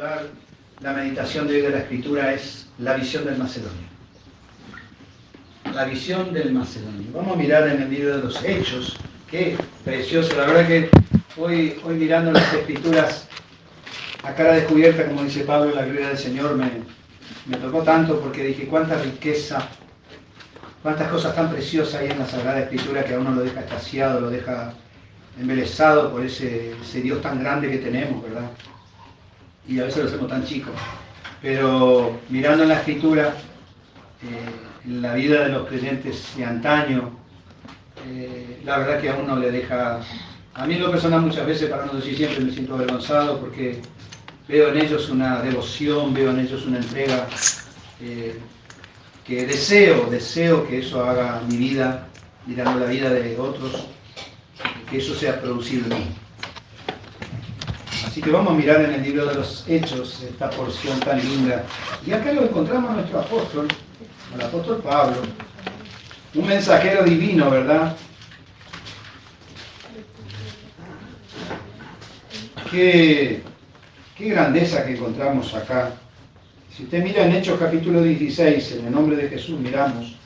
titular la meditación de hoy de la Escritura es la visión del Macedonio. La visión del Macedonio. Vamos a mirar en el libro de los Hechos. Qué precioso. La verdad que hoy mirando las Escrituras a cara descubierta, como dice Pablo, en la gloria del Señor, me tocó tanto porque dije cuánta riqueza, cuántas cosas tan preciosas hay en la Sagrada Escritura que a uno lo deja extasiado, lo deja embelesado por ese Dios tan grande que tenemos, ¿verdad? Y a veces lo hacemos tan chicos. Pero mirando en la Escritura, en la vida de los creyentes de antaño, la verdad que a uno le deja... A mí en lo personal muchas veces, para no decir siempre, me siento avergonzado porque veo en ellos una devoción, veo en ellos una entrega que deseo que eso haga mi vida, mirando la vida de otros, que eso sea producido en mí. Así que vamos a mirar en el libro de los Hechos esta porción tan linda. Y acá lo encontramos a nuestro apóstol, el apóstol Pablo, un mensajero divino, ¿verdad? Qué grandeza que encontramos acá. Si usted mira en Hechos capítulo 16, en el nombre de Jesús, miramos.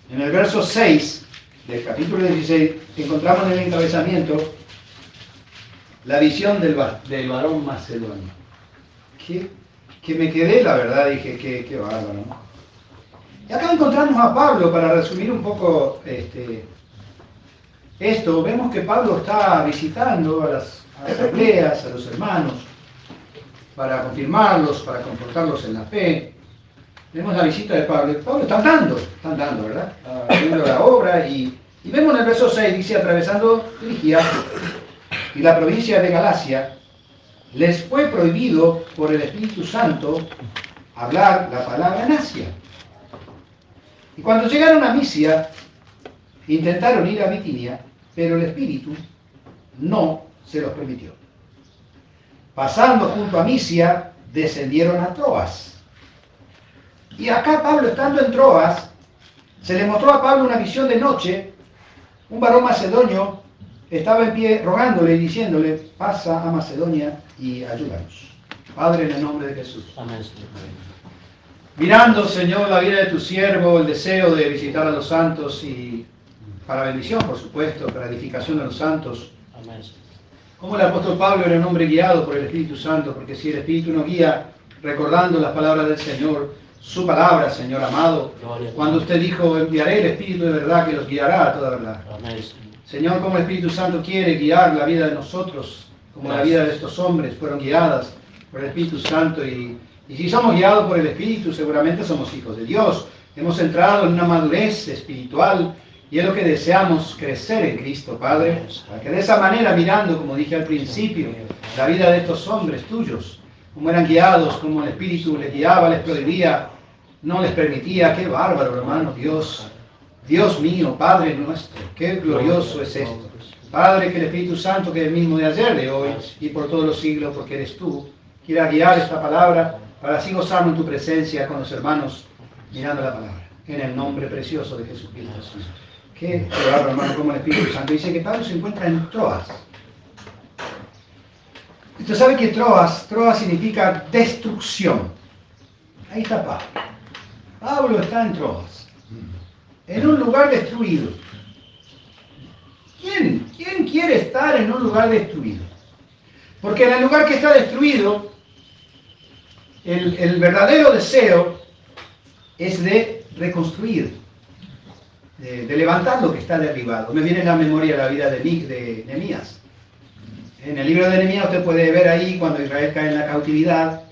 En el verso 6 del capítulo 16, encontramos en el encabezamiento la visión del varón macedonio. Que me quedé, la verdad, dije, qué bárbaro, ¿no? Y acá encontramos a Pablo, para resumir un poco esto, vemos que Pablo está visitando a las asambleas, a los hermanos, para confirmarlos, para confortarlos en la fe. Vemos la visita de Pablo. Pablo está andando, ¿verdad? Haciendo la obra y vemos en el verso 6, dice, atravesando Frigia y la provincia de Galacia, les fue prohibido por el Espíritu Santo hablar la palabra en Asia. Y cuando llegaron a Misia, intentaron ir a Bitinia, pero el Espíritu no se los permitió. Pasando junto a Misia, descendieron a Troas. Y acá Pablo, estando en Troas, se le mostró a Pablo una visión de noche. Un varón macedonio estaba en pie rogándole y diciéndole, pasa a Macedonia y ayúdanos. Padre, en el nombre de Jesús. Amén. Mirando, Señor, la vida de tu siervo, el deseo de visitar a los santos y para bendición, por supuesto, para edificación de los santos. Amén. Como el apóstol Pablo era un hombre guiado por el Espíritu Santo, porque si el Espíritu nos guía recordando las palabras del Señor, su palabra, Señor amado, cuando usted dijo, enviaré el Espíritu de verdad que los guiará a toda verdad. Amén. Señor, como el Espíritu Santo quiere guiar la vida de nosotros, como la vida de estos hombres fueron guiadas por el Espíritu Santo, y si somos guiados por el Espíritu, seguramente somos hijos de Dios. Hemos entrado en una madurez espiritual, y es lo que deseamos, crecer en Cristo, Padre, para que de esa manera, mirando, como dije al principio, la vida de estos hombres tuyos, como eran guiados, como el Espíritu les guiaba, les prohibía, no les permitía. Qué bárbaro, hermano, Dios mío, Padre nuestro, qué glorioso es esto. Padre, que el Espíritu Santo, que es el mismo de ayer, de hoy y por todos los siglos, porque eres tú, quiera guiar esta palabra para así gozarnos en tu presencia con los hermanos, mirando la palabra, en el nombre precioso de Jesucristo. Qué bárbaro, hermano, como el Espíritu Santo dice que Pablo se encuentra en Troas. Usted sabe que Troas significa destrucción. Ahí está Pablo. Pablo está en Troas, en un lugar destruido. ¿Quién quiere estar en un lugar destruido? Porque en el lugar que está destruido, el verdadero deseo es de reconstruir, de levantar lo que está derribado. Me viene en la memoria la vida de Nehemías. En el libro de Nehemías usted puede ver ahí cuando Israel cae en la cautividad,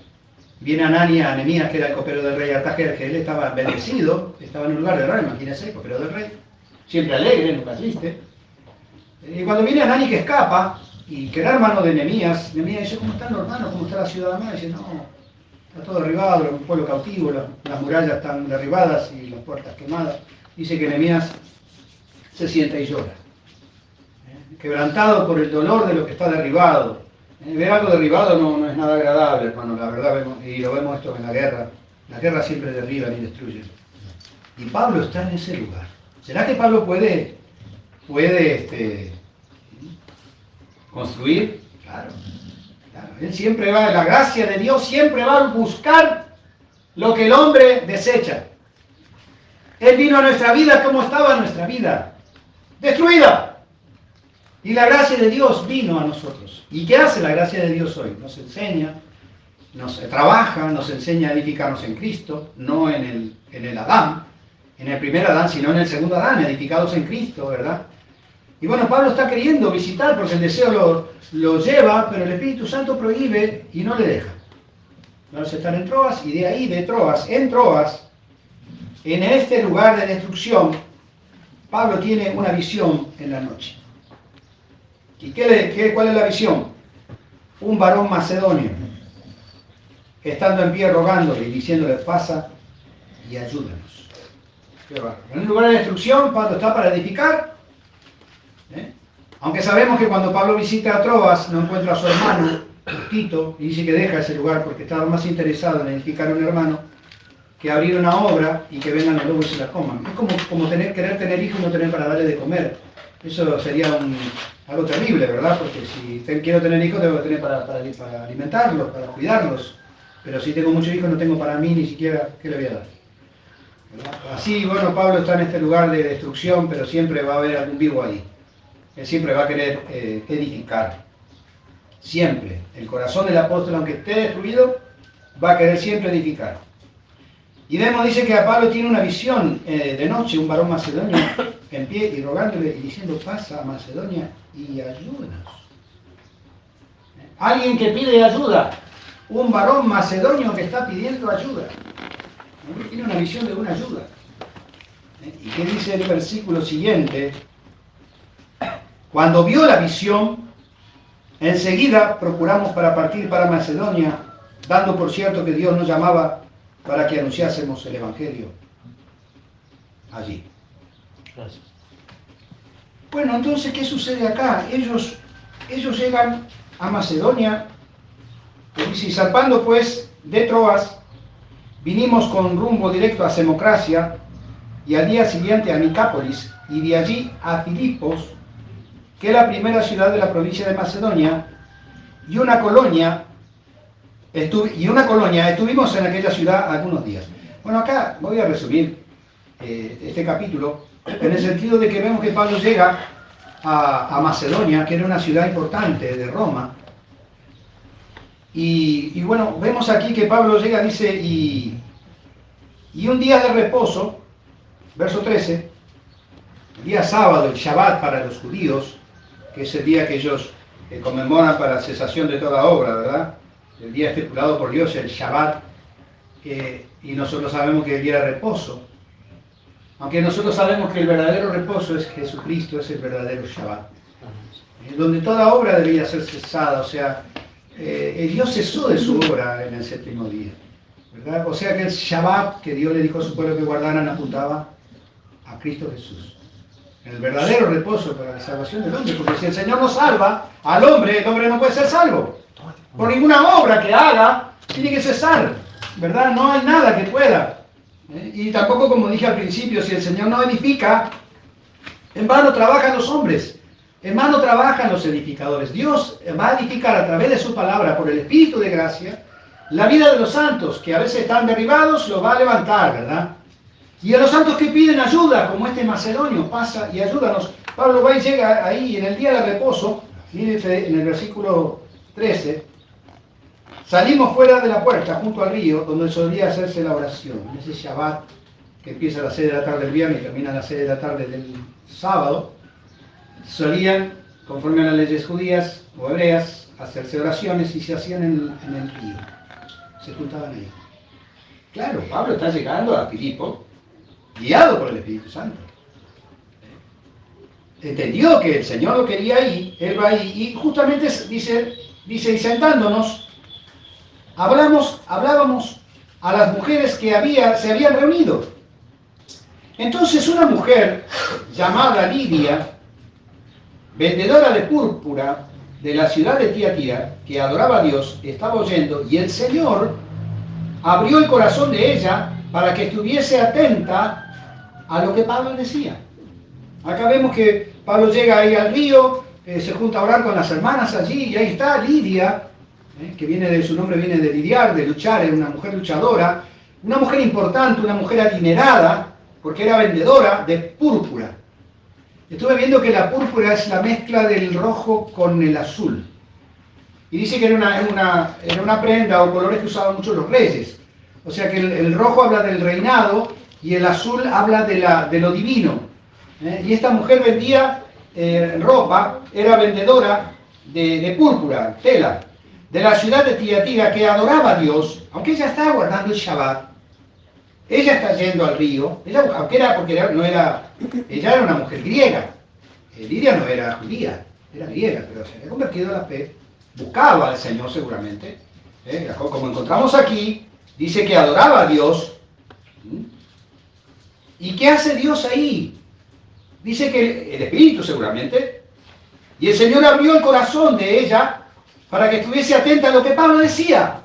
viene Anania a Nehemías, que era el copero del rey Artajerjes. Él estaba bendecido, estaba en un lugar del rey, imagínense, copero del rey, siempre alegre, nunca triste. Y cuando viene Anani, que escapa, y que era hermano de Nehemías dice, ¿cómo están los hermanos? ¿Cómo está la ciudad amada? Dice, no, está todo derribado, un pueblo cautivo, las murallas están derribadas y las puertas quemadas. Dice que Nehemías se sienta y llora, quebrantado por el dolor de lo que está derribado. Ver algo derribado no es nada agradable, hermano, la verdad, y lo vemos esto en la guerra. La guerra siempre derriban y destruyen. Y Pablo está en ese lugar. ¿Será que Pablo puede construir? Claro. Él siempre va, la gracia de Dios siempre va a buscar lo que el hombre desecha. Él vino a nuestra vida, ¿cómo estaba nuestra vida? Destruida. Y la gracia de Dios vino a nosotros. ¿Y qué hace la gracia de Dios hoy? Nos enseña, nos trabaja, nos enseña a edificarnos en Cristo, no en el Adán, en el primer Adán, sino en el segundo Adán, edificados en Cristo, ¿verdad? Y bueno, Pablo está queriendo visitar porque el deseo lo lleva, pero el Espíritu Santo prohíbe y no le deja. Vamos a estar en Troas y de ahí, de Troas, en Troas, en este lugar de destrucción, Pablo tiene una visión en la noche. ¿Y cuál es la visión? Un varón macedonio, estando en pie rogándole y diciéndole, pasa y ayúdanos. En un lugar de destrucción, Pablo está para edificar. Aunque sabemos que cuando Pablo visita a Troas, no encuentra a su hermano, Tito, y dice que deja ese lugar porque estaba más interesado en edificar a un hermano que abrir una obra y que vengan los lobos y se la coman. Es como querer tener hijos y no tener para darle de comer. Eso sería algo terrible, ¿verdad? Porque si quiero tener hijos, debo tener para alimentarlos, para cuidarlos. Pero si tengo muchos hijos, no tengo para mí ni siquiera, ¿qué le voy a dar? ¿Verdad? Así, bueno, Pablo está en este lugar de destrucción, pero siempre va a haber algún vivo ahí. Él siempre va a querer edificar. Siempre. El corazón del apóstol, aunque esté destruido, va a querer siempre edificar. Y vemos, dice que a Pablo tiene una visión de noche, un varón macedonio en pie y rogándole y diciendo, pasa a Macedonia y ayúdanos. Alguien que pide ayuda, un varón macedonio que está pidiendo ayuda. Tiene una visión de una ayuda. ¿Y qué dice el versículo siguiente? Cuando vio la visión, enseguida procuramos para partir para Macedonia, dando por cierto que Dios nos llamaba para que anunciásemos el Evangelio allí. Gracias. Bueno, entonces, ¿qué sucede acá? Ellos llegan a Macedonia, y zarpando pues de Troas, vinimos con rumbo directo a Semocracia, y al día siguiente a Nicápolis, y de allí a Filipos, que es la primera ciudad de la provincia de Macedonia, y una colonia, estuvimos en aquella ciudad algunos días. Bueno, acá voy a resumir este capítulo, en el sentido de que vemos que Pablo llega a Macedonia, que era una ciudad importante de Roma, y bueno, vemos aquí que Pablo llega, dice, y un día de reposo, verso 13, el día sábado, el Shabbat para los judíos, que es el día que ellos conmemoran para cesación de toda obra, ¿verdad? El día estipulado por Dios, el Shabbat, y nosotros sabemos que el día de reposo, aunque nosotros sabemos que el verdadero reposo es Jesucristo, es el verdadero Shabbat, donde toda obra debía ser cesada, o sea, Dios cesó de su obra en el séptimo día, ¿verdad? O sea que el Shabbat que Dios le dijo a su pueblo que guardaran apuntaba a Cristo Jesús. El verdadero reposo para la salvación del hombre, porque si el Señor no salva al hombre, el hombre no puede ser salvo. Por ninguna obra que haga, tiene que cesar, ¿verdad? No hay nada que pueda. Y tampoco, como dije al principio, si el Señor no edifica, en vano trabajan los hombres, en vano trabajan los edificadores. Dios va a edificar a través de su palabra, por el Espíritu de gracia, la vida de los santos, que a veces están derribados, los va a levantar, ¿verdad? Y a los santos que piden ayuda, como este macedonio, pasa y ayúdanos. Pablo va y llega ahí en el día de reposo, dice en el versículo 13, salimos fuera de la puerta, junto al río, donde solía hacerse la oración. En ese Shabbat, que empieza a las 6 de la tarde del viernes y termina a las 6 de la tarde del sábado, solían, conforme a las leyes judías o hebreas, hacerse oraciones y se hacían en el río. Se juntaban ahí. Claro, Pablo está llegando a Filipo, guiado por el Espíritu Santo. Entendió que el Señor lo quería ahí, él va ahí, y justamente dice, y sentándonos, hablábamos a las mujeres que se habían reunido. Entonces una mujer llamada Lidia, vendedora de púrpura de la ciudad de Tiatira, que adoraba a Dios, estaba oyendo, y el Señor abrió el corazón de ella para que estuviese atenta a lo que Pablo decía. Acá vemos que Pablo llega ahí al río, se junta a orar con las hermanas allí, y ahí está Lidia, que viene de su nombre, viene de lidiar, de luchar, era una mujer luchadora, una mujer importante, una mujer adinerada, porque era vendedora de púrpura. Estuve viendo que la púrpura es la mezcla del rojo con el azul. Y dice que era una prenda o colores que usaban mucho los reyes. O sea que el rojo habla del reinado y el azul habla de lo divino. Y esta mujer vendía ropa, era vendedora de púrpura, tela, de la ciudad de Tiatira, que adoraba a Dios, aunque ella estaba guardando el Shabbat. Ella está yendo al río, ella era una mujer griega. Lidia no era judía, era griega, pero se había convertido a la fe, buscaba al Señor seguramente. Como encontramos aquí, dice que adoraba a Dios. ¿Y qué hace Dios ahí? Dice que el Espíritu seguramente, y el Señor abrió el corazón de ella para que estuviese atenta a lo que Pablo decía.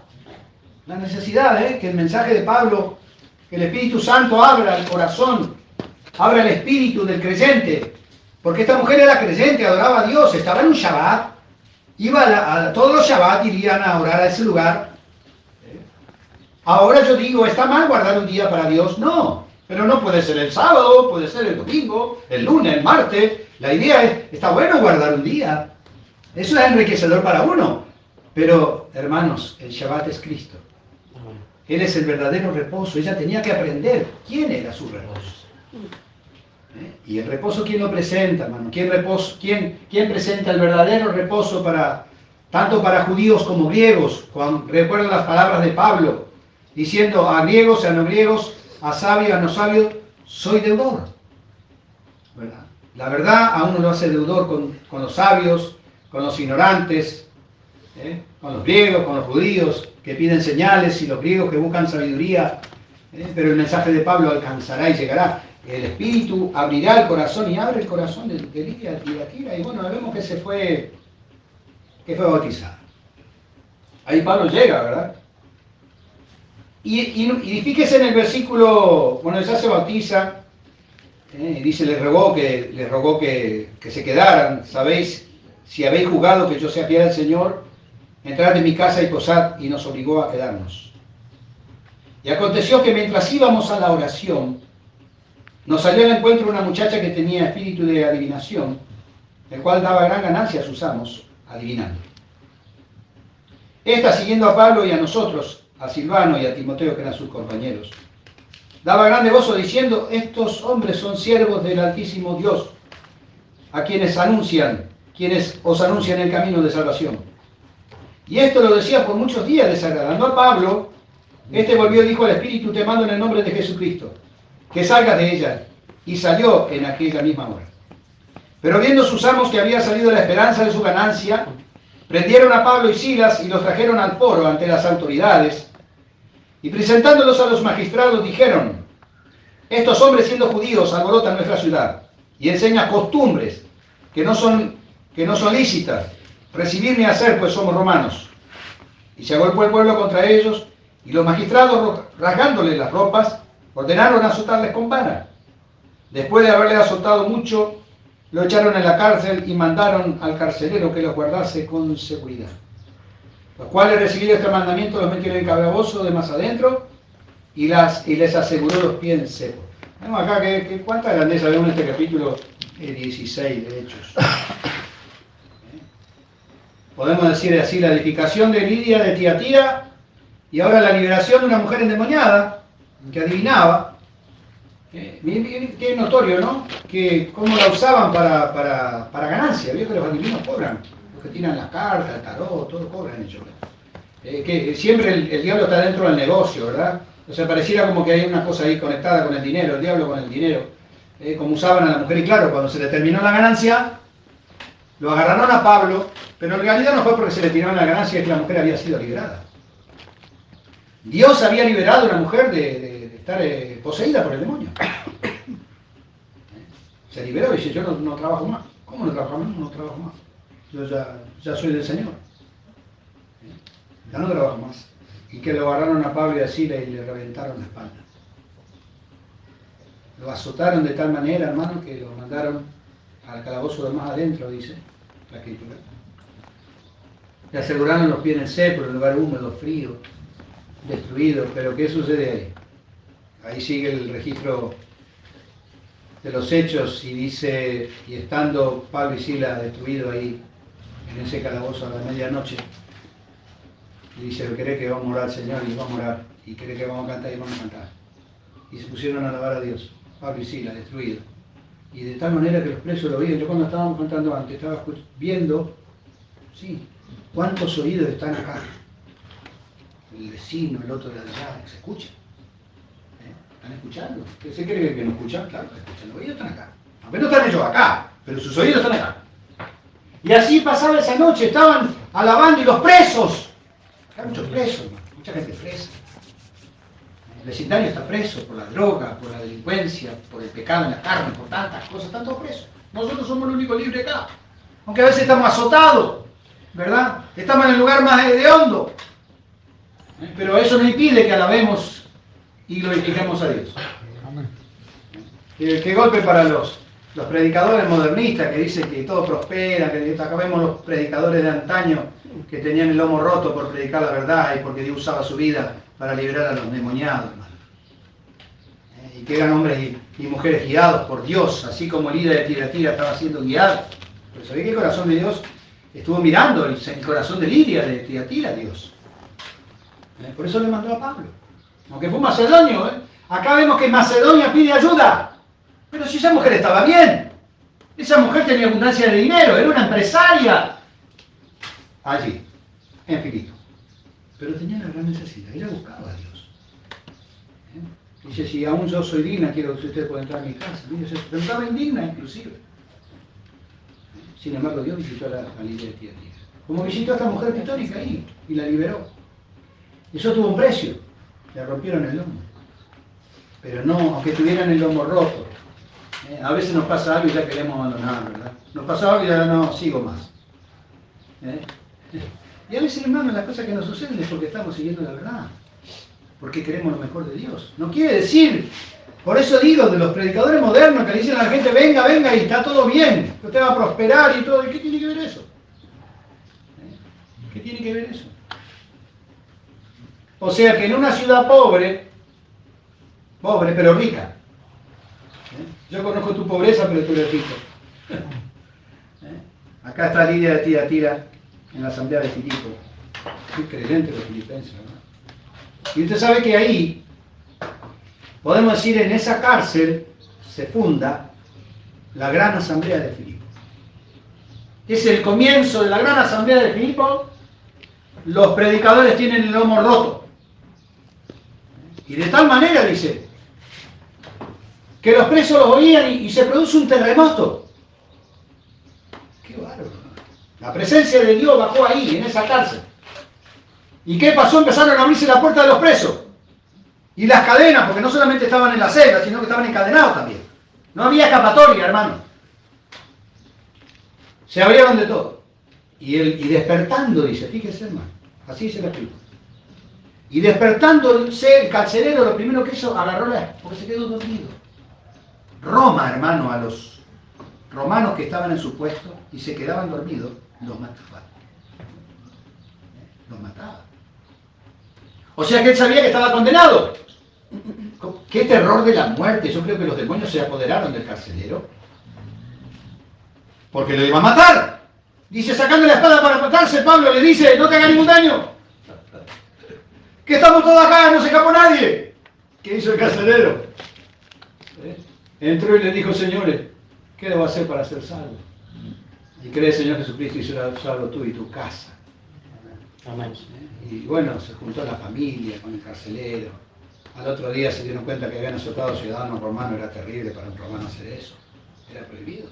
La necesidad, que el mensaje de Pablo, que el Espíritu Santo abra el corazón, abra el espíritu del creyente, porque esta mujer era creyente, adoraba a Dios, estaba en un Shabbat, iba a todos los Shabbat irían a orar a ese lugar. Ahora yo digo, ¿está mal guardar un día para Dios? No, pero no puede ser el sábado, puede ser el domingo, el lunes, el martes. La idea es, está bueno guardar un día, eso es enriquecedor para uno, pero hermanos, el Shabbat es Cristo. Él es el verdadero reposo. Ella tenía que aprender quién era su reposo. Y el reposo, ¿quién lo presenta, hermano? ¿Quién presenta el verdadero reposo tanto para judíos como griegos? Recuerdo las palabras de Pablo, diciendo a griegos, a no griegos, a sabios, a no sabios, soy deudor. ¿Verdad? La verdad a uno lo hace deudor con los sabios, con los ignorantes, con los griegos, con los judíos que piden señales y los griegos que buscan sabiduría, pero el mensaje de Pablo alcanzará y llegará. El Espíritu abrirá el corazón y abre el corazón de Lidia y de Atira, y bueno, vemos que fue bautizada. Ahí Pablo llega, ¿verdad? Y fíjese en el versículo, bueno, ya se bautiza, dice, les rogó que se quedaran. Sabéis, si habéis jugado que yo sea fiel al Señor, entrad en mi casa y posad, y nos obligó a quedarnos. Y aconteció que mientras íbamos a la oración, nos salió al encuentro una muchacha que tenía espíritu de adivinación, el cual daba gran ganancia a sus amos, adivinando. Esta, siguiendo a Pablo y a nosotros, a Silvano y a Timoteo, que eran sus compañeros, daba grande gozo diciendo, estos hombres son siervos del Altísimo Dios, a quienes os anuncian el camino de salvación. Y esto lo decía por muchos días, desagradando a Pablo. Este volvió y dijo al Espíritu, te mando en el nombre de Jesucristo, que salgas de ella. Y salió en aquella misma hora. Pero viendo sus amos que había salido la esperanza de su ganancia, prendieron a Pablo y Silas y los trajeron al foro ante las autoridades. Y presentándolos a los magistrados dijeron, estos hombres siendo judíos alborotan nuestra ciudad y enseñan costumbres que no son lícitas. Recibir ni hacer, pues somos romanos. Y se agolpó el pueblo contra ellos, y los magistrados, rasgándoles las ropas, ordenaron azotarles con vara. Después de haberle azotado mucho, lo echaron en la cárcel y mandaron al carcelero que los guardase con seguridad. Los cuales, recibido este mandamiento, los metieron en calabozo de más adentro y les aseguró los pies en seco. Vemos acá que cuánta grandeza vemos en este capítulo 16 de Hechos. Podemos decir así, la edificación de Lidia de Tiatira y ahora la liberación de una mujer endemoniada que adivinaba. Qué notorio, ¿no? Que cómo la usaban para ganancia. Vio que los adivinos cobran, los que tiran las cartas, el tarot, todo cobran ellos. Que siempre el diablo está dentro del negocio, ¿verdad? O sea, pareciera como que hay una cosa ahí conectada con el dinero, el diablo con el dinero. Como usaban a la mujer, y claro, cuando se le terminó la ganancia, lo agarraron a Pablo, pero en realidad no fue porque se le tiraron la ganancia, es que la mujer había sido liberada. Dios había liberado a una mujer de estar poseída por el demonio. Se liberó y dice, yo no trabajo más. ¿Cómo no trabajo más? No trabajo más. Yo ya soy del Señor. Ya no trabajo más. Y que lo agarraron a Pablo y a Silas y le reventaron la espalda. Lo azotaron de tal manera, hermano, que lo mandaron al calabozo de más adentro, dice la Escritura. Le aseguraron los pies en el cepo, en el lugar húmedo, frío, destruido. Pero ¿qué sucede ahí? Ahí sigue el registro de los hechos y dice, y estando Pablo y Silas destruidos ahí, en ese calabozo a la medianoche, y dice, ¿querés que vamos a orar al Señor? Y vamos a orar. ¿Y querés que vamos a cantar? Y vamos a cantar. Y se pusieron a alabar a Dios, Pablo y Silas, destruidos. Y de tal manera que los presos lo oían. Yo cuando estábamos cantando antes, estaba viendo, sí, cuántos oídos están acá. El vecino, el otro de allá, se escucha. ¿Están escuchando? ¿Se cree que no escuchan? Claro, escuchan. Los oídos están acá. Aunque no están ellos acá, pero sus oídos están acá. Y así pasaba esa noche, estaban alabando y los presos. Hay muchos presos, mucha gente presa. El vecindario está preso por la droga, por la delincuencia, por el pecado en la carne, por tantas cosas, están todos presos. Nosotros somos los únicos libres acá. Aunque a veces estamos azotados, ¿verdad? Estamos en el lugar más hediondo. Pero eso no impide que alabemos y glorifiquemos a Dios. Qué golpe para los predicadores modernistas que dicen que todo prospera, que acá vemos los predicadores de antaño que tenían el lomo roto por predicar la verdad y porque Dios usaba su vida para liberar a los demoniados, hermano. Y que eran hombres y mujeres guiados por Dios, así como Lida de Tiatira estaba siendo guiado. Pero sabía que el corazón de Dios estuvo mirando el corazón de Lidia de Tiatira a Dios. Por eso le mandó a Pablo. Aunque fue macedonio, acá vemos que Macedonia pide ayuda. Pero si esa mujer estaba bien, esa mujer tenía abundancia de dinero, era una empresaria allí, en Filipo. Pero tenía una gran necesidad, ella buscaba a Dios. Dice, si aún yo soy digna, quiero que usted pueda entrar a mi casa. Pero estaba indigna inclusive. Sin embargo, Dios visitó a Lidia de Tiatira. Como visitó a esta mujer pitónica ahí, y la liberó. Y eso tuvo un precio, le rompieron el lomo. Pero no, aunque tuvieran el lomo roto. A veces nos pasa algo y ya queremos abandonar, ¿verdad? Nos pasa algo y ya no sigo más. Y a veces, hermano, las cosas que nos suceden es porque estamos siguiendo la verdad. Porque queremos lo mejor de Dios. No quiere decir, por eso digo, de los predicadores modernos que le dicen a la gente, venga, venga, y está todo bien, usted va a prosperar y todo. ¿Y qué tiene que ver eso? ¿Qué tiene que ver eso? O sea que en una ciudad pobre pero rica. Yo conozco tu pobreza, pero tú eres rico. Acá está Lidia de Tiatira en la asamblea de Filipo. Muy creyente los filipenses, ¿verdad? Y usted sabe que ahí, podemos decir, en esa cárcel se funda la gran asamblea de Filipo. Es el comienzo de la gran asamblea de Filipo. Los predicadores tienen el lomo roto. Y de tal manera, dice, que los presos los oían y se produce un terremoto. Qué bárbaro. La presencia de Dios bajó ahí, en esa cárcel. ¿Y qué pasó? Empezaron a abrirse la puerta de los presos. Y las cadenas, porque no solamente estaban en la celda, sino que estaban encadenados también. No había escapatoria, hermano. Se abrieron de todo. Y despertando, dice, fíjese, hermano, así se lo explico. Y despertándose el carcelero, lo primero que hizo, agarró porque se quedó dormido. Roma, hermano, a los romanos que estaban en su puesto y se quedaban dormidos, los mataba. Los mataba. O sea que él sabía que estaba condenado. ¡Qué terror de la muerte! Yo creo que los demonios se apoderaron del carcelero. Porque lo iba a matar. Dice, sacando la espada para matarse, Pablo le dice, no te haga ningún daño. Que estamos todos acá, no se escapó nadie. ¿Qué hizo el carcelero? Entró y le dijo, señores, ¿qué debo hacer para ser salvo? Y cree, Señor Jesucristo, y será salvo tú y tu casa. Amén. Y bueno, se juntó la familia con el carcelero. Al otro día se dieron cuenta que habían azotado ciudadanos romanos, era terrible para un romano hacer eso. Era prohibido.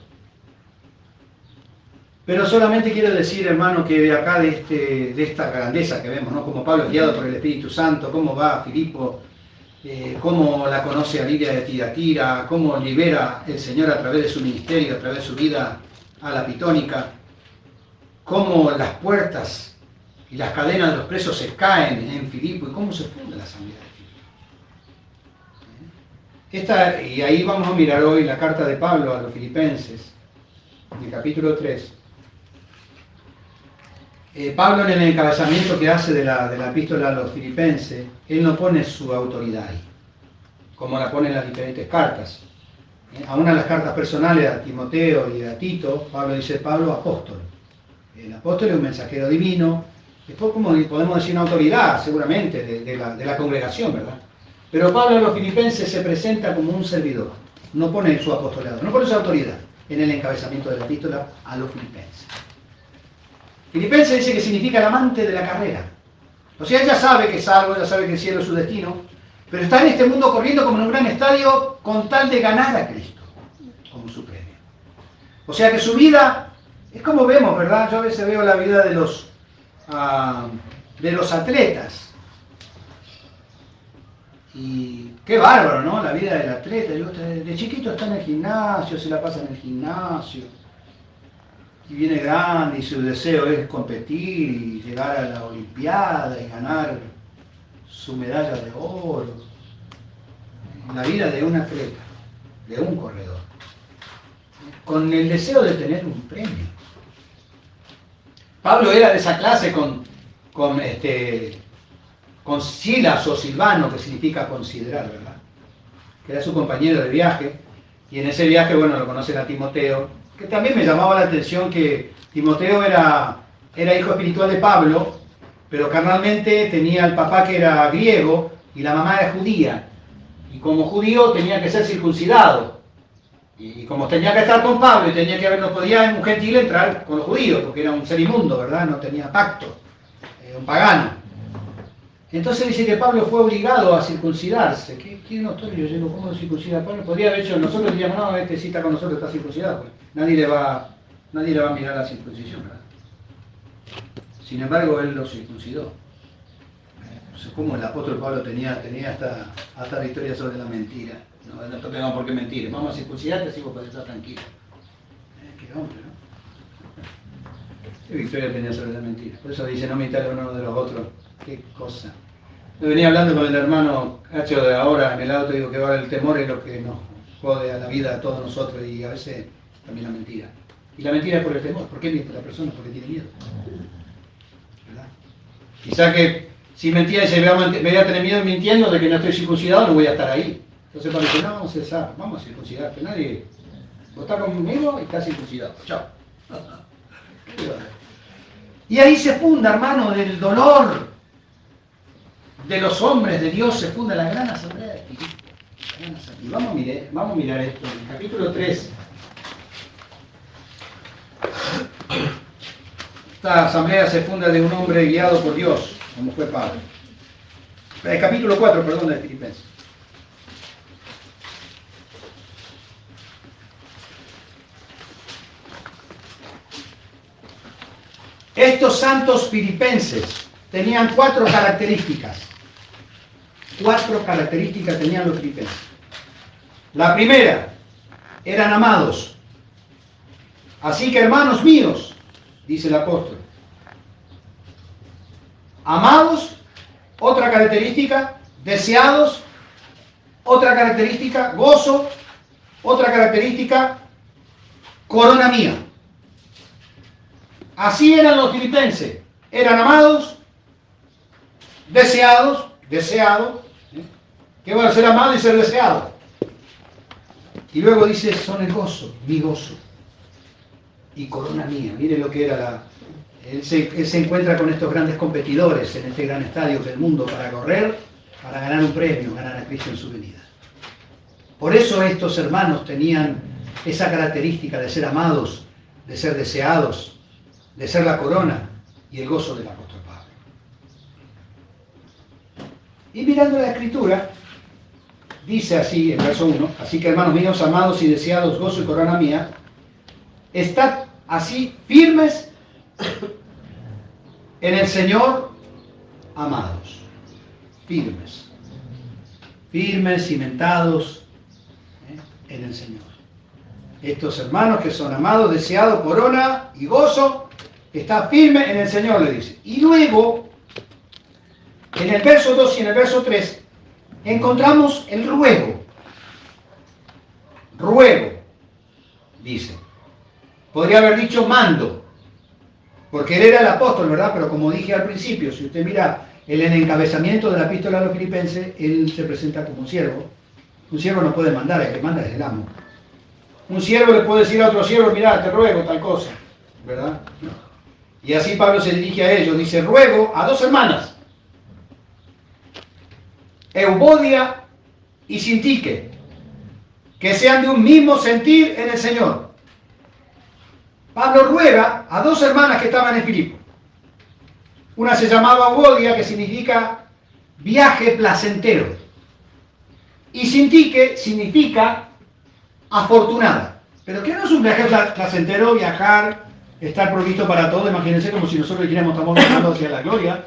Pero solamente quiero decir, hermano, que de acá, de esta grandeza que vemos, ¿no? Como Pablo es guiado por el Espíritu Santo, cómo va a Filipo, cómo la conoce a Lidia de Tiatira, cómo libera el Señor a través de su ministerio, a través de su vida a la pitónica, cómo las puertas y las cadenas de los presos se caen en Filipo y cómo se funda la asamblea de Filipo. Y ahí vamos a mirar hoy la carta de Pablo a los filipenses, en el capítulo 3. Pablo en el encabezamiento que hace de la epístola a los filipenses, él no pone su autoridad ahí, como la pone en las diferentes cartas. A una de las cartas personales a Timoteo y a Tito, Pablo dice, Pablo apóstol. El apóstol es un mensajero divino, después como podemos decir una autoridad seguramente de la congregación, ¿verdad? Pero Pablo a los filipenses se presenta como un servidor, no pone su apostolado, no pone su autoridad en el encabezamiento de la epístola a los filipenses. Filipenses dice que significa el amante de la carrera. O sea, él ya sabe que es algo, ya sabe que el cielo es su destino, pero está en este mundo corriendo como en un gran estadio con tal de ganar a Cristo como su premio. O sea que su vida es como vemos, ¿verdad? Yo a veces veo la vida de los atletas. Y qué bárbaro, ¿no? La vida del atleta. De chiquito está en el gimnasio, se la pasa en el gimnasio. Y viene grande y su deseo es competir y llegar a la Olimpiada y ganar su medalla de oro. La vida de un atleta, de un corredor, con el deseo de tener un premio. Pablo era de esa clase con Silas o Silvano, que significa considerar, ¿verdad? Que era su compañero de viaje, y en ese viaje, bueno, lo conocen a Timoteo, que también me llamaba la atención que Timoteo era hijo espiritual de Pablo, pero carnalmente tenía al papá que era griego y la mamá era judía. Y como judío tenía que ser circuncidado. Y como tenía que estar con Pablo y tenía que haber, no podía un gentil entrar con los judíos, porque era un ser inmundo, ¿verdad? No tenía pacto, un pagano. Entonces dice que Pablo fue obligado a circuncidarse. ¿Qué notorio? Yo digo, ¿cómo circuncida a Pablo? Podría haber hecho, nosotros diríamos, no, este sí está con nosotros, está circuncidado. Pues nadie le va a mirar la circuncisión, ¿verdad? Sin embargo, él lo circuncidó. Entonces, como el apóstol Pablo tenía hasta victoria sobre la mentira. No tenemos por qué mentir. Vamos a circuncidarte así vos podés estar tranquilo. Qué hombre, ¿no? ¿Qué victoria tenía sobre la mentira? Por eso dice, no mintáis uno de los otros. Qué cosa. Me venía hablando con el hermano Cacho de ahora en el auto, digo que ahora el temor es lo que nos jode a la vida a todos nosotros y a veces también la mentira. Y la mentira es por el temor. ¿Por qué miente la persona? Porque tiene miedo. ¿Verdad? Quizá que si mentía y se me voy a tener miedo mintiendo de que no estoy circuncidado, no voy a estar ahí. Entonces para que no, César, vamos a circuncidarte. Nadie, vos estás conmigo y estás circuncidado. Chao. Y ahí se funda, hermano, del dolor de los hombres de Dios, se funda la gran asamblea de Espíritu. Y vamos a mirar esto en el capítulo 3. Esta asamblea se funda de un hombre guiado por Dios, como fue Pablo. El capítulo 4, perdón, de Filipenses. Estos santos filipenses tenían 4 características. 4 características tenían los filipenses. La primera, eran amados. Así que, hermanos míos, dice el apóstol, amados, otra característica, deseados, otra característica, gozo, otra característica, corona mía. Así eran los filipenses, eran amados, deseados, que bueno, ser amado y ser deseado. Y luego dice, son el gozo, mi gozo, y corona mía. Mire lo que era él se encuentra con estos grandes competidores en este gran estadio del mundo para correr, para ganar un premio, ganar a Cristo en su venida. Por eso estos hermanos tenían esa característica de ser amados, de ser deseados, de ser la corona y el gozo del apóstol Pablo. Y mirando la Escritura, dice así, en verso 1, así que hermanos míos, amados y deseados, gozo y corona mía, estad así firmes en el Señor, amados. Firmes, cimentados en el Señor. Estos hermanos que son amados, deseados, corona y gozo, está firme en el Señor, le dice. Y luego, en el verso 2 y en el verso 3, encontramos el ruego. Ruego, dice. Podría haber dicho mando. Porque él era el apóstol, ¿verdad? Pero como dije al principio, si usted mira el encabezamiento de la epístola a los Filipenses, él se presenta como un siervo. Un siervo no puede mandar, el que manda es el amo. Un siervo le puede decir a otro siervo, mirá, te ruego tal cosa, ¿verdad? Y así Pablo se dirige a ellos, dice, ruego a dos hermanas, Eubodia y Sintique, que sean de un mismo sentir en el Señor. Pablo ruega a dos hermanas que estaban en Filipo. Una se llamaba Eubodia, que significa viaje placentero, y Sintique significa afortunada. Pero ¿qué no es un viaje placentero, viajar, estar provisto para todo? Imagínense como si nosotros dijéramos estamos viajando hacia la gloria.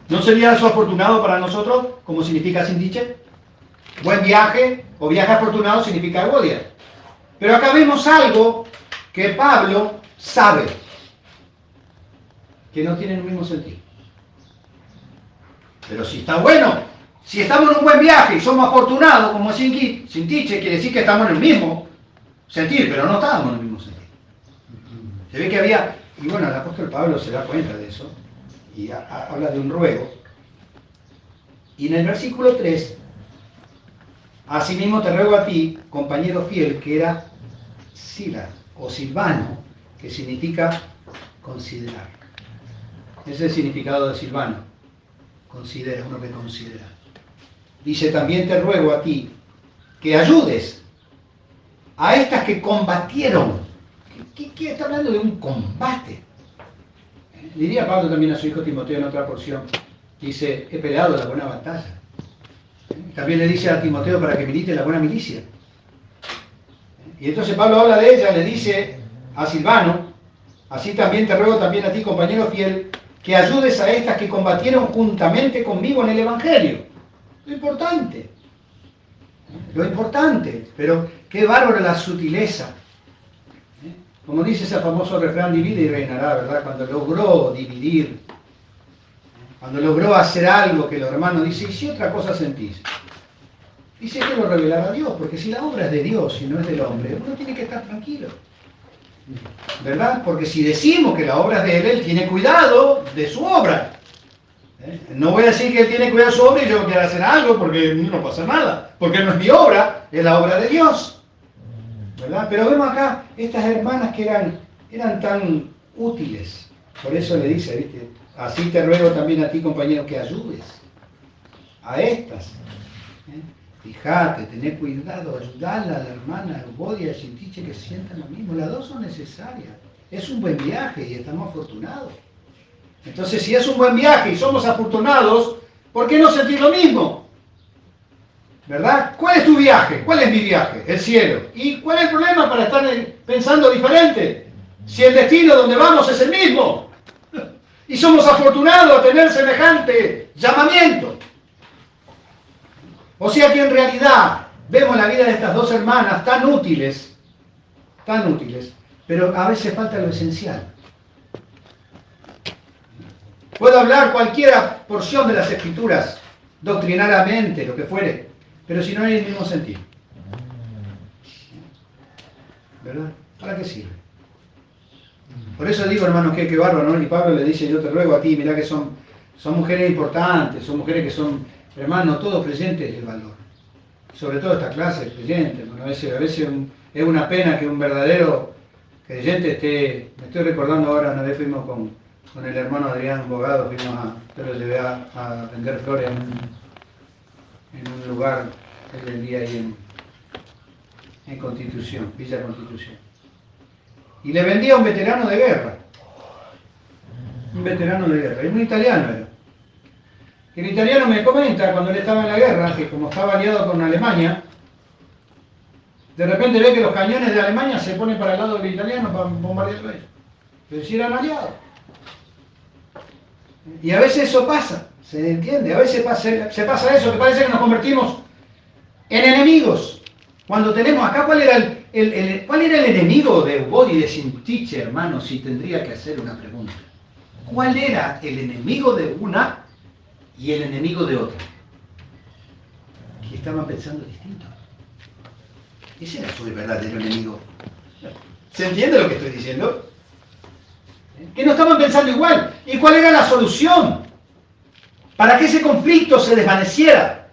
¿No sería eso afortunado para nosotros, como significa Sintique? Buen viaje o viaje afortunado significa Eubodia. Pero acá vemos algo que Pablo sabe, que no tiene el mismo sentido. Pero si está bueno, si estamos en un buen viaje y somos afortunados, como Sintique, quiere decir que estamos en el mismo sentir, pero no estábamos en el mismo sentir. Se ve que había, y bueno, el apóstol Pablo se da cuenta de eso, y habla de un ruego. Y en el versículo 3, asimismo te ruego a ti, compañero fiel, que era Sila, o Silvano, que significa considerar. Ese es el significado de Silvano. Considera, uno que considera. Dice, también te ruego a ti, que ayudes a estas que combatieron. ¿Qué está hablando de un combate? Diría Pablo también a su hijo Timoteo en otra porción. Dice, he peleado la buena batalla. También le dice a Timoteo para que milite la buena milicia. Y entonces Pablo habla de ella, le dice a Silvano, así también te ruego también a ti, compañero fiel, que ayudes a estas que combatieron juntamente conmigo en el Evangelio. Lo importante, pero qué bárbaro la sutileza. Como dice ese famoso refrán, divide y reinará, ¿verdad? Cuando logró dividir, cuando logró hacer algo que los hermanos dicen, ¿y si otra cosa sentís? Dice que lo revelará Dios, porque si la obra es de Dios y no es del hombre, uno tiene que estar tranquilo. ¿Verdad? Porque si decimos que la obra es de Él tiene cuidado de su obra. No voy a decir que Él tiene cuidado de su obra y yo quiero hacer algo porque no pasa nada. Porque no es mi obra, es la obra de Dios. ¿Verdad? Pero vemos acá estas hermanas que eran tan útiles. Por eso le dice, ¿viste? Así te ruego también a ti, compañero, que ayudes a estas. Fíjate, tené cuidado, ayudarla a la hermana Eubodia y Sintique que sientan lo mismo. Las dos son necesarias. Es un buen viaje y estamos afortunados. Entonces, si es un buen viaje y somos afortunados, ¿por qué no sentir lo mismo? ¿Verdad? ¿Cuál es tu viaje? ¿Cuál es mi viaje? El cielo. ¿Y cuál es el problema para estar pensando diferente? Si el destino donde vamos es el mismo. Y somos afortunados a tener semejante llamamiento. O sea que en realidad vemos la vida de estas dos hermanas tan útiles, pero a veces falta lo esencial. Puedo hablar cualquier porción de las Escrituras, doctrinariamente, lo que fuere, pero si no hay el mismo sentido. ¿Verdad? ¿Para qué sirve? Por eso digo, hermanos, que bárbaro, ¿no? Y Pablo le dice, yo te ruego a ti, mirá que son mujeres importantes, son mujeres que son, hermanos, todos creyentes de valor. Sobre todo esta clase de creyentes, bueno, a veces es una pena que un verdadero creyente esté. Me estoy recordando ahora, una vez fuimos con el hermano Adrián Bogado, yo lo llevé a vender flores en un lugar, él vendía ahí en Constitución, Villa Constitución. Y le vendía a un veterano de guerra. Y un italiano era. El italiano me comenta cuando él estaba en la guerra, que como estaba aliado con Alemania, de repente ve que los cañones de Alemania se ponen para el lado del italiano para bombardearlo a ellos. Pero si eran aliados. Y a veces eso pasa, se entiende, a veces se pasa eso, que parece que nos convertimos en enemigos. Cuando tenemos acá, ¿cuál era el enemigo de Eubodia y de Sintique, hermano? Si tendría que hacer una pregunta. ¿Cuál era el enemigo de una y el enemigo de otra? Que estaban pensando distinto. Ese era su verdadero enemigo. ¿Se entiende lo que estoy diciendo? Que no estaban pensando igual. ¿Y cuál era la solución? Para que ese conflicto se desvaneciera.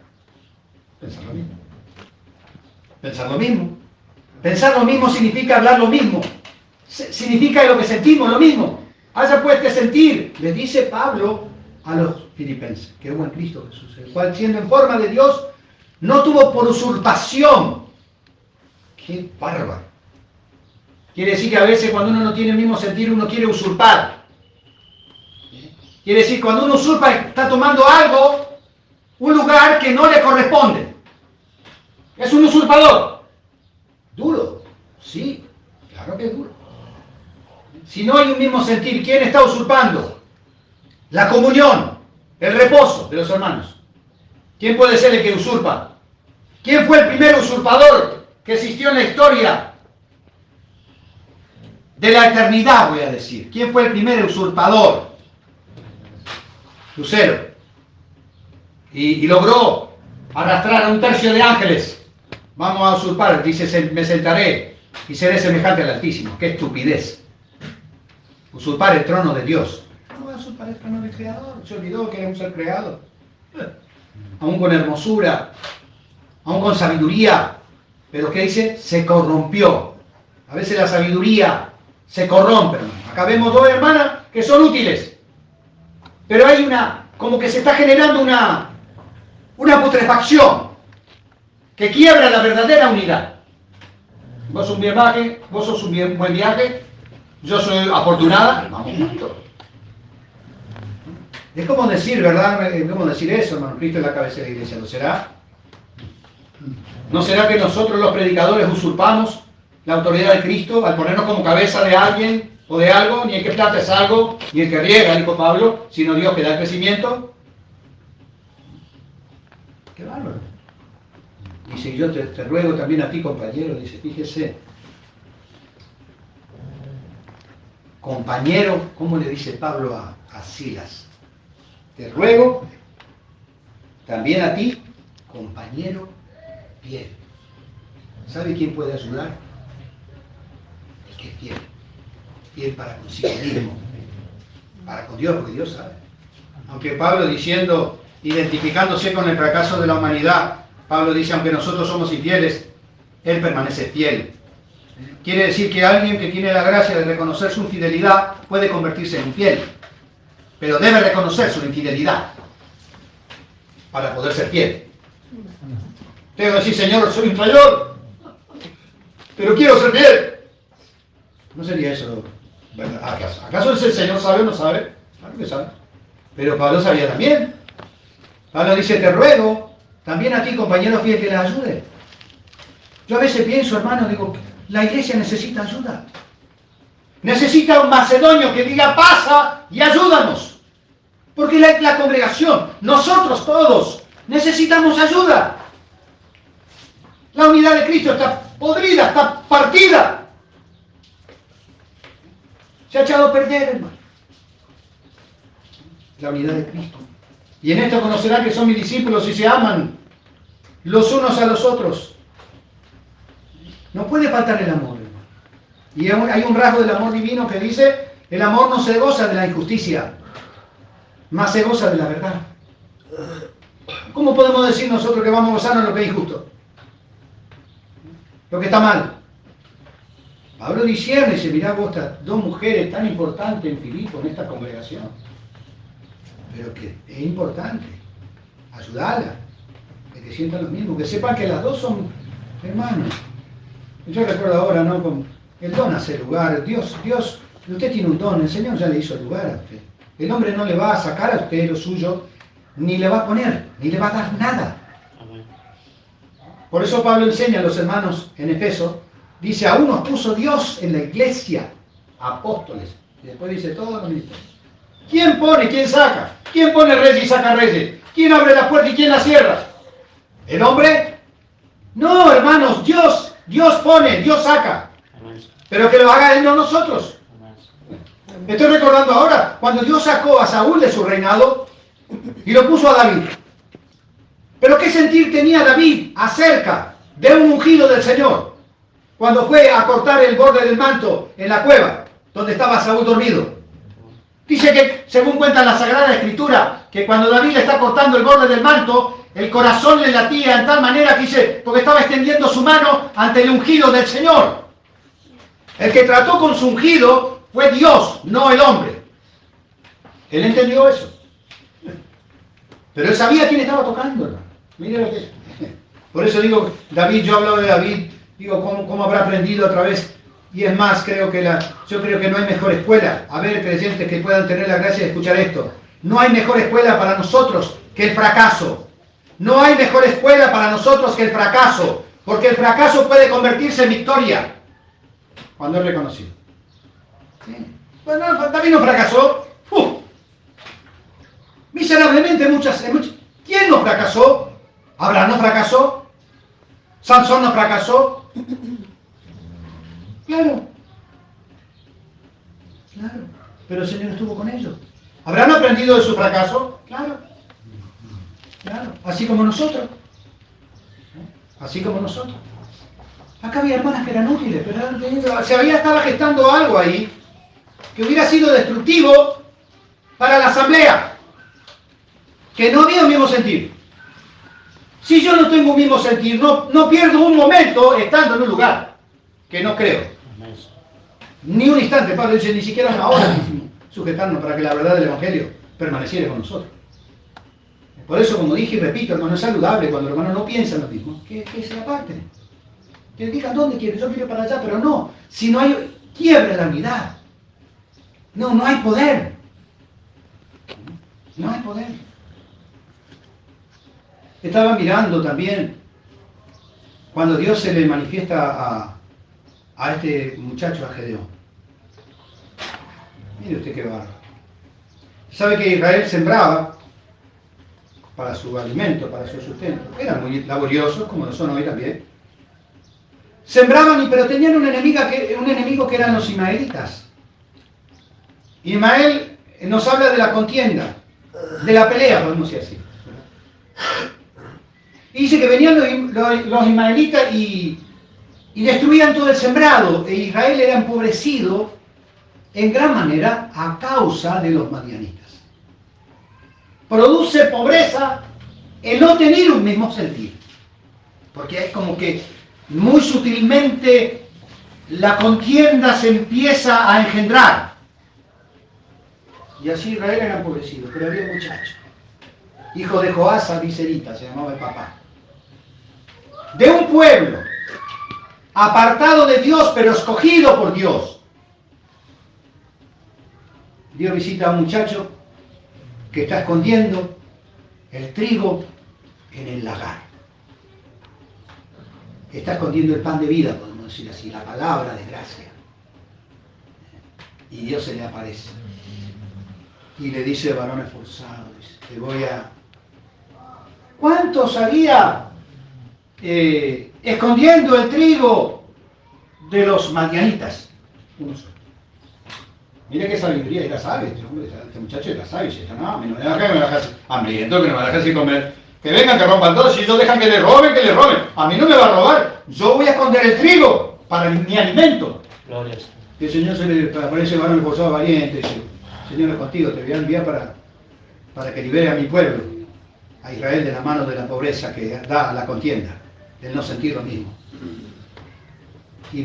Pensar lo mismo. Pensar lo mismo. Pensar lo mismo significa hablar lo mismo. Significa lo que sentimos, lo mismo. Haya pues que sentir, les dice Pablo a los filipenses, que hubo en Cristo Jesús, el cual siendo en forma de Dios, no tuvo por usurpación. ¡Qué bárbaro! Quiere decir que a veces cuando uno no tiene el mismo sentir, uno quiere usurpar. Quiere decir, cuando uno usurpa, está tomando algo, un lugar que no le corresponde. Es un usurpador. Duro, sí, claro que es duro. Si no hay un mismo sentir, ¿quién está usurpando? La comunión, el reposo de los hermanos. ¿Quién puede ser el que usurpa? ¿Quién fue el primer usurpador que existió en la historia de la eternidad, voy a decir? ¿Quién fue el primer usurpador? Lucero. Y logró arrastrar a un tercio de ángeles. Vamos a usurpar, dice, me sentaré y seré semejante al Altísimo. ¡Qué estupidez! Usurpar el trono de Dios. No voy a usurpar el trono del Creador. Se olvidó que era un ser creado. Aún con hermosura, aún con sabiduría. Pero ¿qué dice? Se corrompió. A veces la sabiduría se corrompe, hermano. Acá vemos dos hermanas que son útiles. Pero hay como que se está generando una putrefacción que quiebra la verdadera unidad. Vos sos un buen viaje, vos sos un buen viaje, yo soy afortunada, vamos juntos. Es como decir, ¿verdad? Es como decir eso, hermano. Cristo es la cabeza de la iglesia, ¿no será? ¿No será que nosotros los predicadores usurpamos la autoridad de Cristo al ponernos como cabeza de alguien o de algo? Ni el que plata es algo, ni el que riega, dijo Pablo, sino Dios que da el crecimiento. Qué bárbaro. Dice, yo te ruego también a ti, compañero, dice, fíjese. Compañero, ¿cómo le dice Pablo a Silas? Te ruego también a ti, compañero fiel. ¿Sabe quién puede ayudar? El que es fiel. Fiel para consigo mismo, para con Dios, porque Dios sabe. Aunque Pablo diciendo, identificándose con el fracaso de la humanidad, Pablo dice, aunque nosotros somos infieles, Él permanece fiel. Quiere decir que alguien que tiene la gracia de reconocer su infidelidad puede convertirse en infiel, pero debe reconocer su infidelidad para poder ser fiel. Tengo que decir, Señor, soy un traidor, pero quiero ser fiel. ¿No sería eso verdad? ¿Acaso el Señor sabe o no sabe? Claro que sabe. Pero Pablo sabía también. Pablo dice, te ruego también a ti, compañero fiel, que le ayude. Yo a veces pienso, hermano, digo, la iglesia necesita ayuda. Necesita un macedonio que diga, pasa y ayúdanos. Porque la congregación, nosotros todos, necesitamos ayuda. La unidad de Cristo está podrida, está partida. Se ha echado a perder, hermano. La unidad de Cristo. Y en esto conocerán que son mis discípulos y se aman los unos a los otros. No puede faltar el amor, hermano. Y hay un rasgo del amor divino que dice, el amor no se goza de la injusticia, más se goza de la verdad. ¿Cómo podemos decir nosotros que vamos a gozarnos de lo que es injusto? Lo que está mal. Pablo discierne y dice, mirá vos, estas dos mujeres tan importantes en Filipo, en esta congregación. Pero que es importante ayudarlas, que sientan lo mismo, que sepan que las dos son hermanos. Yo recuerdo ahora, ¿no? Con el don hace lugar. Dios, usted tiene un don, el Señor ya le hizo el lugar a usted. El hombre no le va a sacar a usted lo suyo, ni le va a poner, ni le va a dar nada. Por eso Pablo enseña a los hermanos en Efeso, dice, aún nos puso Dios en la iglesia, apóstoles. Y después dice, todos los ministros. ¿Quién pone, quién saca? ¿Quién pone reyes y saca reyes? ¿Quién abre la puerta y quién la cierra? ¿El hombre? No, hermanos, Dios pone, Dios saca. Pero que lo haga Él, no nosotros. Me estoy recordando ahora, cuando Dios sacó a Saúl de su reinado y lo puso a David. Pero ¿qué sentir tenía David acerca de un ungido del Señor? Cuando fue a cortar el borde del manto en la cueva, donde estaba Saúl dormido. Dice que, según cuenta la Sagrada Escritura, que cuando David le está cortando el borde del manto, el corazón le latía en tal manera que dice, porque estaba extendiendo su mano ante el ungido del Señor. El que trató con su ungido fue Dios, no el hombre. Él entendió eso. Pero él sabía quién estaba tocando, hermano. Mire lo que es. Por eso digo, David, yo hablaba de David, digo, ¿cómo habrá aprendido otra vez? Y es más, yo creo que no hay mejor escuela. A ver, creyentes que puedan tener la gracia de escuchar esto. No hay mejor escuela para nosotros que el fracaso. No hay mejor escuela para nosotros que el fracaso. Porque el fracaso puede convertirse en victoria cuando es reconocido. ¿Sí? Bueno, David no fracasó. Miserablemente ¿Quién no fracasó? Abraham no fracasó. Sansón no fracasó. Claro. Pero el Señor estuvo con ellos. ¿Habrán aprendido de su fracaso? Claro. Así como nosotros. Así como nosotros. Acá había hermanas que eran útiles, pero estaba gestando algo ahí que hubiera sido destructivo para la asamblea. Que no había un mismo sentir. Si yo no tengo un mismo sentir, no pierdo un momento estando en un lugar que no creo. Ni un instante, Pablo dice, ni siquiera una hora sujetarnos para que la verdad del Evangelio permaneciera con nosotros. Por eso, como dije y repito, hermano, es saludable cuando el hermano no piensa en lo mismo, que se aparten. Que digan, ¿dónde quieres? Yo quiero para allá, pero no. Si no hay quiebre en la unidad. No hay poder. No hay poder. Estaba mirando también cuando Dios se le manifiesta a este muchacho, a Gedeón. Mire usted qué bárbaro. Sabe que Israel sembraba para su alimento, para su sustento. Eran muy laboriosos, como lo son hoy también. Sembraban, pero tenían un enemigo que eran los ismaelitas. Ismael nos habla de la contienda, de la pelea, podemos decir así. Y dice que venían los ismaelitas y destruían todo el sembrado, e Israel era empobrecido en gran manera a causa de los madianitas. Produce pobreza el no tener un mismo sentir, porque es como que muy sutilmente la contienda se empieza a engendrar. Y así Israel era empobrecido, pero había un muchacho, hijo de Joás Abiserita, se llamaba el papá, de un pueblo apartado de Dios, pero escogido por Dios. Dios visita a un muchacho que está escondiendo el trigo en el lagar. Está escondiendo el pan de vida, podemos decir así, la palabra de gracia. Y Dios se le aparece. Y le dice, varón esforzado, dice, te voy a... ¿Cuántos había escondiendo el trigo de los madianitas? Uno solo. Mire qué sabiduría, era sabio este muchacho era sabio. Dice, no, me dejas hambriento, que no me dejas sin comer. Que vengan, que rompan todo. Si ellos dejan que le roben, que le roben. A mí no me va a robar. Yo voy a esconder el trigo para mi alimento. Gloria. Y el Señor se le aparece varón esforzado valiente. Dice, Señor es contigo, te voy a enviar para que libere a mi pueblo, a Israel, de la mano de la pobreza que da la contienda, del no sentir lo mismo. Y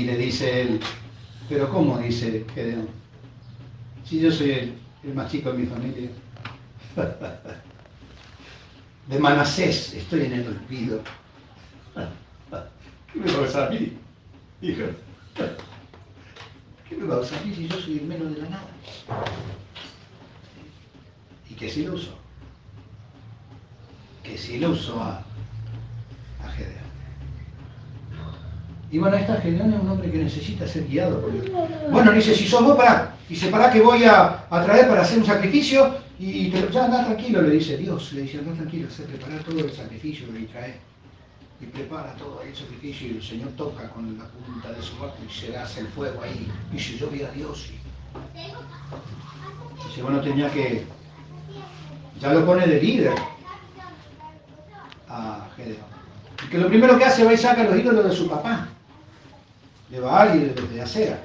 le dice él, pero ¿cómo? Dice Gedeón, si yo soy el más chico de mi familia. De Manasés estoy en el olvido. ¿Qué me va a usar a mí, hijo? ¿Qué me va a usar a mí si yo soy el menos de la nada? Y que sí lo usó. Que sí lo usó a Gedeón. Y bueno, esta Gedeón es un hombre que necesita ser guiado por Dios. Bueno, dice, si sos vos, pará. Dice, pará que voy a traer para hacer un sacrificio. Y ya anda tranquilo, le dice Dios. Le dice, anda tranquilo, hacer preparar todo el sacrificio y trae. Y prepara todo el sacrificio. Y el Señor toca con la punta de su arco y se hace el fuego ahí. Y dice, yo vi a Dios. Dice, bueno, tenía que... Ya lo pone de líder a Gedeón. Y que lo primero que hace va y saca los ídolos de su papá, de Baal y de Acera.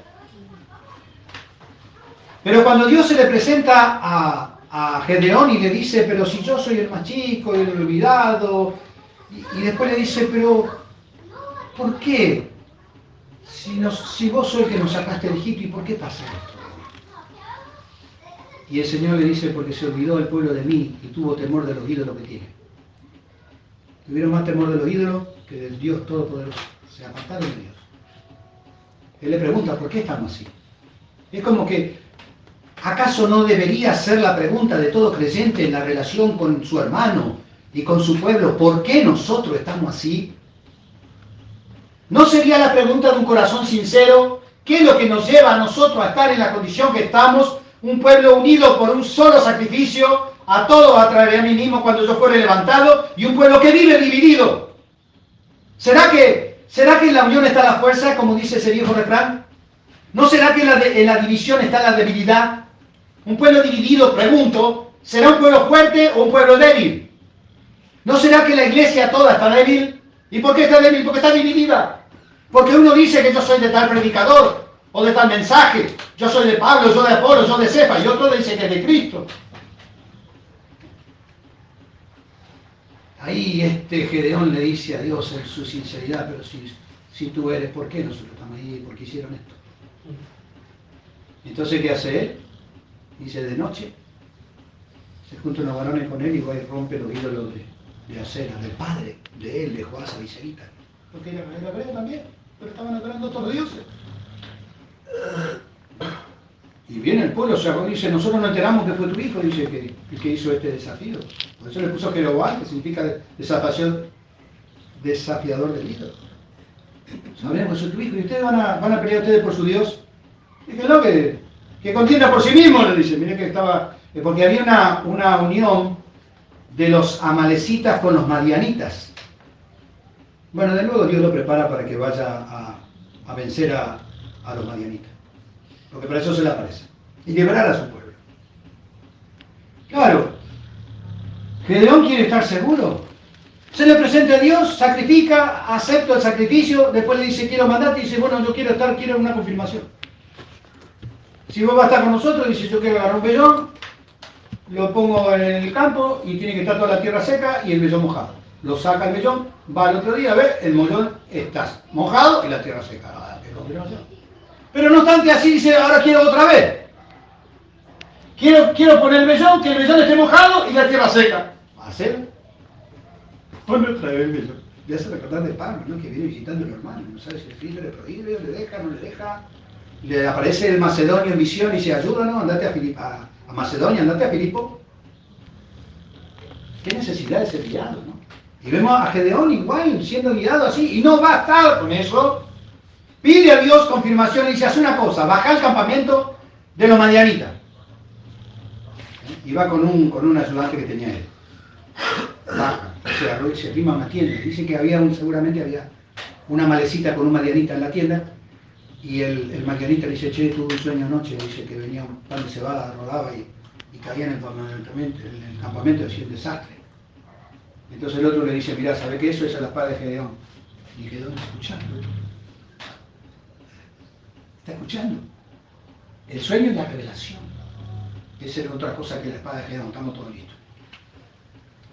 Pero cuando Dios se le presenta a Gedeón y le dice, pero si yo soy el más chico y el olvidado, y después le dice, pero ¿por qué? Si vos sois el que nos sacaste de Egipto, ¿y por qué pasa esto? Y el Señor le dice, porque se olvidó el pueblo de mí y tuvo temor de los ídolos que tiene. Tuvieron más temor de los ídolos que del Dios Todopoderoso. Se apartaron de Dios. Él le pregunta, ¿por qué estamos así? Es como que, ¿acaso no debería ser la pregunta de todo creyente en la relación con su hermano y con su pueblo? ¿Por qué nosotros estamos así? ¿No sería la pregunta de un corazón sincero? ¿Qué es lo que nos lleva a nosotros a estar en la condición que estamos? Un pueblo unido por un solo sacrificio, a todos atraeré a mí mismo cuando yo fuere levantado, y un pueblo que vive dividido. ¿Será que en la unión está la fuerza, como dice ese viejo refrán? ¿No será que en la división está la debilidad? Un pueblo dividido, pregunto, ¿será un pueblo fuerte o un pueblo débil? ¿No será que la iglesia toda está débil? ¿Y por qué está débil? Porque está dividida. Porque uno dice que yo soy de tal predicador o de tal mensaje, yo soy de Pablo, yo de Apolo, yo de Cefa, y otro dice que es de Cristo. Ahí Gedeón le dice a Dios en su sinceridad, pero si tú eres, ¿por qué nosotros estamos ahí? ¿Por qué hicieron esto? Entonces, ¿qué hace él? Dice, de noche, se juntan unos varones con él y va y rompe los ídolos de Acera, del padre, de él, de Joás Abiserita. Porque era hebreo también, pero estaban adorando a otros dioses. Y viene el pueblo, y dice, nosotros no enteramos que fue tu hijo, dice, que hizo este desafío. Por eso le puso Jeroboam, que significa desafiador del ídolo. Sabemos que es tu hijo, y ustedes van a pelear ustedes por su Dios. Dice, no, que contienda por sí mismo, le dice. Mire que estaba, porque había una unión de los amalecitas con los madianitas. Bueno, de nuevo Dios lo prepara para que vaya a vencer a los madianitas. Porque para eso se le aparece. Y liberar a su pueblo. Claro, Gedeón quiere estar seguro. Se le presenta a Dios, sacrifica, acepta el sacrificio, después le dice, quiero mandarte, y dice, bueno, yo quiero una confirmación. Si vos vas a estar con nosotros, dice, yo quiero agarrar un vellón, lo pongo en el campo y tiene que estar toda la tierra seca y el vellón mojado. Lo saca el vellón, va al otro día, ve, el vellón está mojado y la tierra seca. ¿Qué confirmación? Pero no obstante así, dice, ahora quiero otra vez. Quiero poner el vellón, que el vellón esté mojado y la tierra seca. ¿Va a hacer? Pone otra vez el vellón. Le hace recordar de Pablo, ¿no? Que viene visitando a los hermanos. No sabe si el le prohíbe, le deja, no le deja. Le aparece el macedonio en visión y dice, ayúdanos, andate a Macedonia, andate a Filipo. Qué necesidad de ser guiado, ¿no? Y vemos a Gedeón igual, siendo guiado así, y no va a estar con eso. Pide a Dios confirmación y dice, haz una cosa, baja al campamento de los madianitas. Y va con un ayudante que tenía él. Baja, se agarró y se arrima a una tienda. Dice que seguramente había una malecita con un madianita en la tienda. Y el madianita le dice, che, tuve un sueño anoche. Dice que venía un pan de cebada, rodaba y caía en el campamento, decía un desastre. Entonces el otro le dice, mirá, ¿sabe qué? Eso es la espada de Gedeón. Y Gedeón está escuchando. ¿Está escuchando? El sueño es la revelación. Esa es otra cosa que la espada de Gedeón. Estamos todos listos.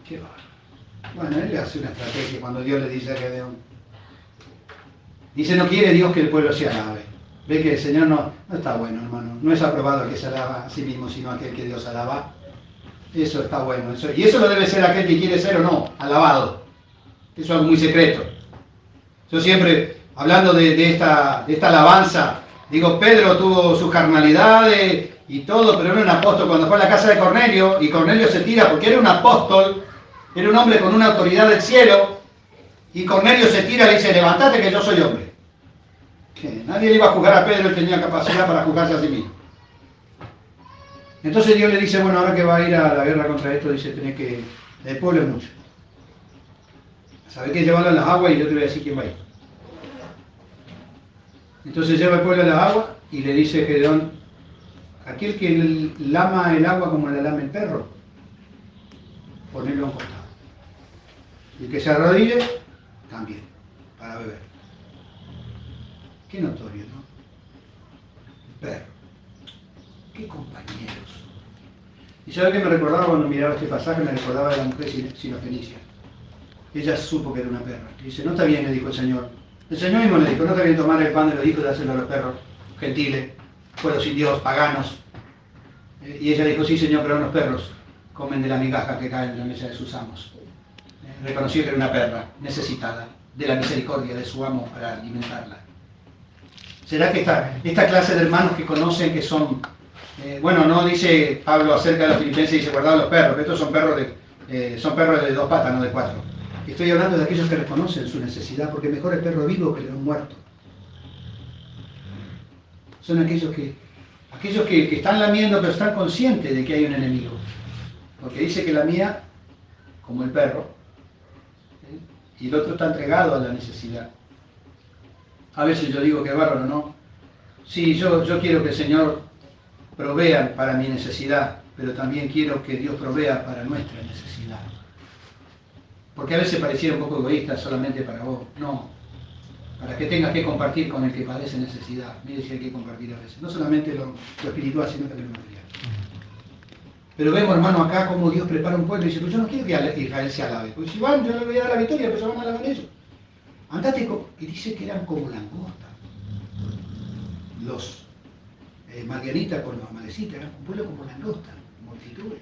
Qué bárbaro. Bueno, él le hace una estrategia cuando Dios le dice a Gedeón. Dice, no quiere Dios que el pueblo se alabe. Ve que el Señor no está bueno, hermano. No es aprobado el que se alaba a sí mismo, sino aquel que Dios alaba. Eso está bueno. Y eso lo debe ser aquel que quiere ser o no, alabado. Eso es algo muy secreto. Yo siempre, hablando de esta alabanza, digo, Pedro tuvo sus carnalidades y todo, pero era un apóstol. Cuando fue a la casa de Cornelio, y Cornelio se tira porque era un apóstol, era un hombre con una autoridad del cielo, y Cornelio se tira y le dice, levantate que yo soy hombre. Que nadie le iba a juzgar a Pedro, él tenía capacidad para juzgarse a sí mismo. Entonces Dios le dice, bueno, ahora que va a ir a la guerra contra esto, dice, tenés que, el pueblo es mucho. ¿Sabés qué? Llevarlo a las aguas y yo te voy a decir quién va a ir. Entonces lleva el pueblo a las aguas y le dice Gedeón, aquel que lama el agua como la lama el perro, ponelo a un costado. Y el que se arrodille, también, para beber. Qué notorio, ¿no? El perro. Qué compasión. sabe que me recordaba cuando miraba este pasaje? Me recordaba de la mujer sirofenicia. Ella supo que era una perra. Dice, no está bien, le dijo el Señor. El Señor mismo le dijo, no está bien tomar el pan de los hijos y dárselo a los perros gentiles, pueblos indios, paganos. Y ella dijo, sí, Señor, pero los perros comen de la migaja que cae en la mesa de sus amos. Reconoció que era una perra necesitada de la misericordia de su amo para alimentarla. ¿Será que esta clase de hermanos que conocen que son, bueno, no dice Pablo acerca de los filipenses, dice guardad los perros, que estos son perros de 2 patas, no de 4. Estoy hablando de aquellos que reconocen su necesidad, porque mejor el perro vivo que el león muerto. Son aquellos que están lamiendo, pero están conscientes de que hay un enemigo. Porque dice que la mía, como el perro, y el otro está entregado a la necesidad. A veces yo digo que bárbaro, ¿no? Sí, yo quiero que el Señor provea para mi necesidad, pero también quiero que Dios provea para nuestra necesidad. Porque a veces pareciera un poco egoísta solamente para vos. No, para que tengas que compartir con el que padece necesidad. Mire si hay que compartir a veces. No solamente lo espiritual, sino también lo material. Pero vemos, hermano, acá cómo Dios prepara un pueblo y dice, pues yo no quiero que Israel se alabe. Pues si van, yo le voy a dar la victoria, pero se van a alabar ellos. Andate y dice que eran como langostas. Los madianitas con los amalecitas eran un pueblo como langostas, multitudes.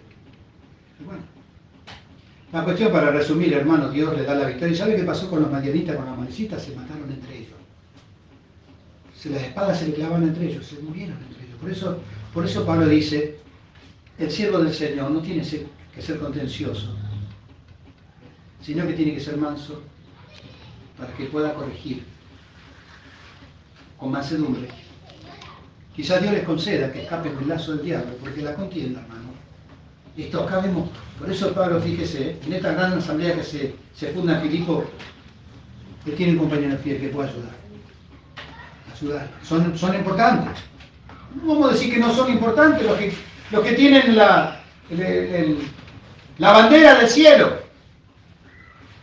Y bueno, la cuestión para resumir, hermano, Dios le da la victoria. ¿Y sabe qué pasó con los madianitas, con los amalecitas? Se mataron entre ellos. Las espadas se le clavaban entre ellos, se murieron entre ellos. Por eso Pablo dice, el siervo del Señor no tiene que ser contencioso, sino que tiene que ser manso para que pueda corregir con mansedumbre. Quizás Dios les conceda que escapen del lazo del diablo, porque la contienda, hermano, esto cabemos. Por eso Pablo, fíjese, en esta gran asamblea que se funda en Filipo, él tiene un compañero fiel que puede ayudar. Son importantes. No vamos a decir que no son importantes los que tienen la bandera del cielo.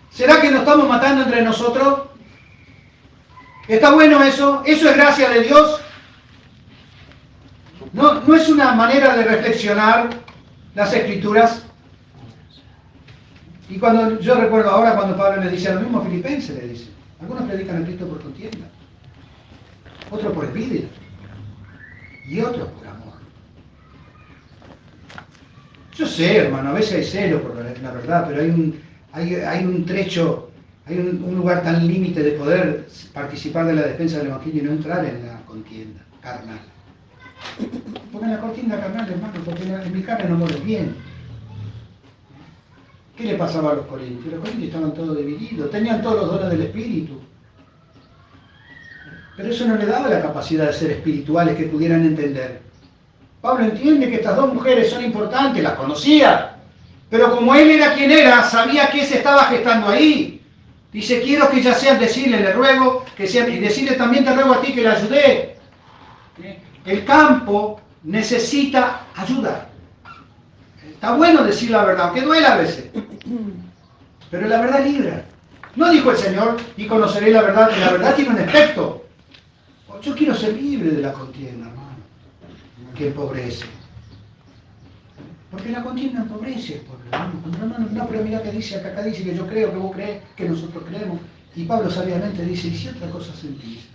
¿Será que nos estamos matando entre nosotros? ¿Está bueno eso? ¿Eso es gracia de Dios? ¿No es una manera de reflexionar las Escrituras? Y cuando yo recuerdo ahora cuando Pablo le dice a los mismos filipenses, le dice, algunos predican a Cristo por contienda, otros por envidia y otros por amor. Yo sé, hermano, a veces hay celo por la verdad, pero hay un trecho, hay un lugar tan límite de poder participar de la defensa del Evangelio y no entrar en la contienda carnal. Porque en la contienda carnal, hermano, porque en mi carne no muere bien. ¿Qué le pasaba a los corintios? Los corintios estaban todos divididos, tenían todos los dones del Espíritu. Pero eso no le daba la capacidad de ser espirituales que pudieran entender. Pablo entiende que estas dos mujeres son importantes, las conocía, pero como él era quien era, sabía qué se estaba gestando ahí. Dice, quiero que ya sean, decirle, le ruego, que sean, y decirle también te ruego a ti que le ayude. El campo necesita ayuda. Está bueno decir la verdad, aunque duela a veces, pero la verdad libra. No dijo el Señor, y conoceré la verdad, que la verdad tiene un efecto. Yo quiero ser libre de la contienda, hermano, que empobrece. Porque la contienda empobrece, hermano. No, pero mira que dice acá dice que yo creo, que vos crees, que nosotros creemos. Y Pablo sabiamente dice, y si otra cosa sentís,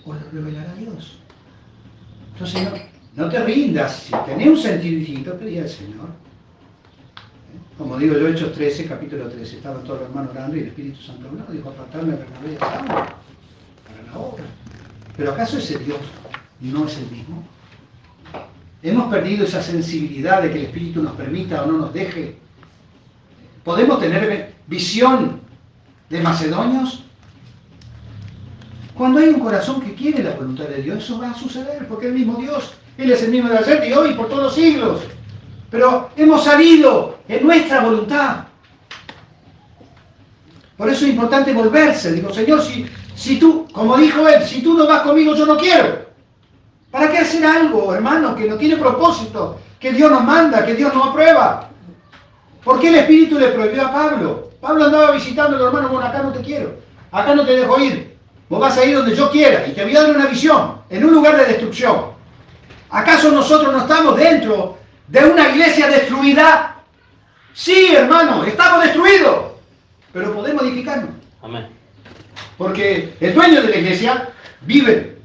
os lo revelará Dios. Entonces no te rindas, si tenés un sentir distinto, pedí al Señor. Como digo yo, Hechos 13, capítulo 13, estaban todos los hermanos orando y el Espíritu Santo habló, dijo, apartarme a Bernabé y a Saulo para la obra. Pero ¿acaso ese Dios no es el mismo? ¿Hemos perdido esa sensibilidad de que el Espíritu nos permita o no nos deje? ¿Podemos tener visión de macedonios? Cuando hay un corazón que quiere la voluntad de Dios, eso va a suceder, porque el mismo Dios, Él es el mismo de ayer y hoy por todos los siglos. Pero hemos salido en nuestra voluntad. Por eso es importante volverse. Digo, Señor, si tú, como dijo Él, si tú no vas conmigo, yo no quiero. ¿Para qué hacer algo, hermano, que no tiene propósito, que Dios nos manda, que Dios nos aprueba? ¿Por qué el Espíritu le prohibió a Pablo? Pablo andaba visitando a los hermanos, bueno, acá no te quiero, acá no te dejo ir. Vos vas a ir donde yo quiera y te voy a dar una visión, en un lugar de destrucción. ¿Acaso nosotros no estamos dentro de una iglesia destruida? Sí, hermano, estamos destruidos, pero podemos edificarnos. Amén. Porque el dueño de la iglesia vive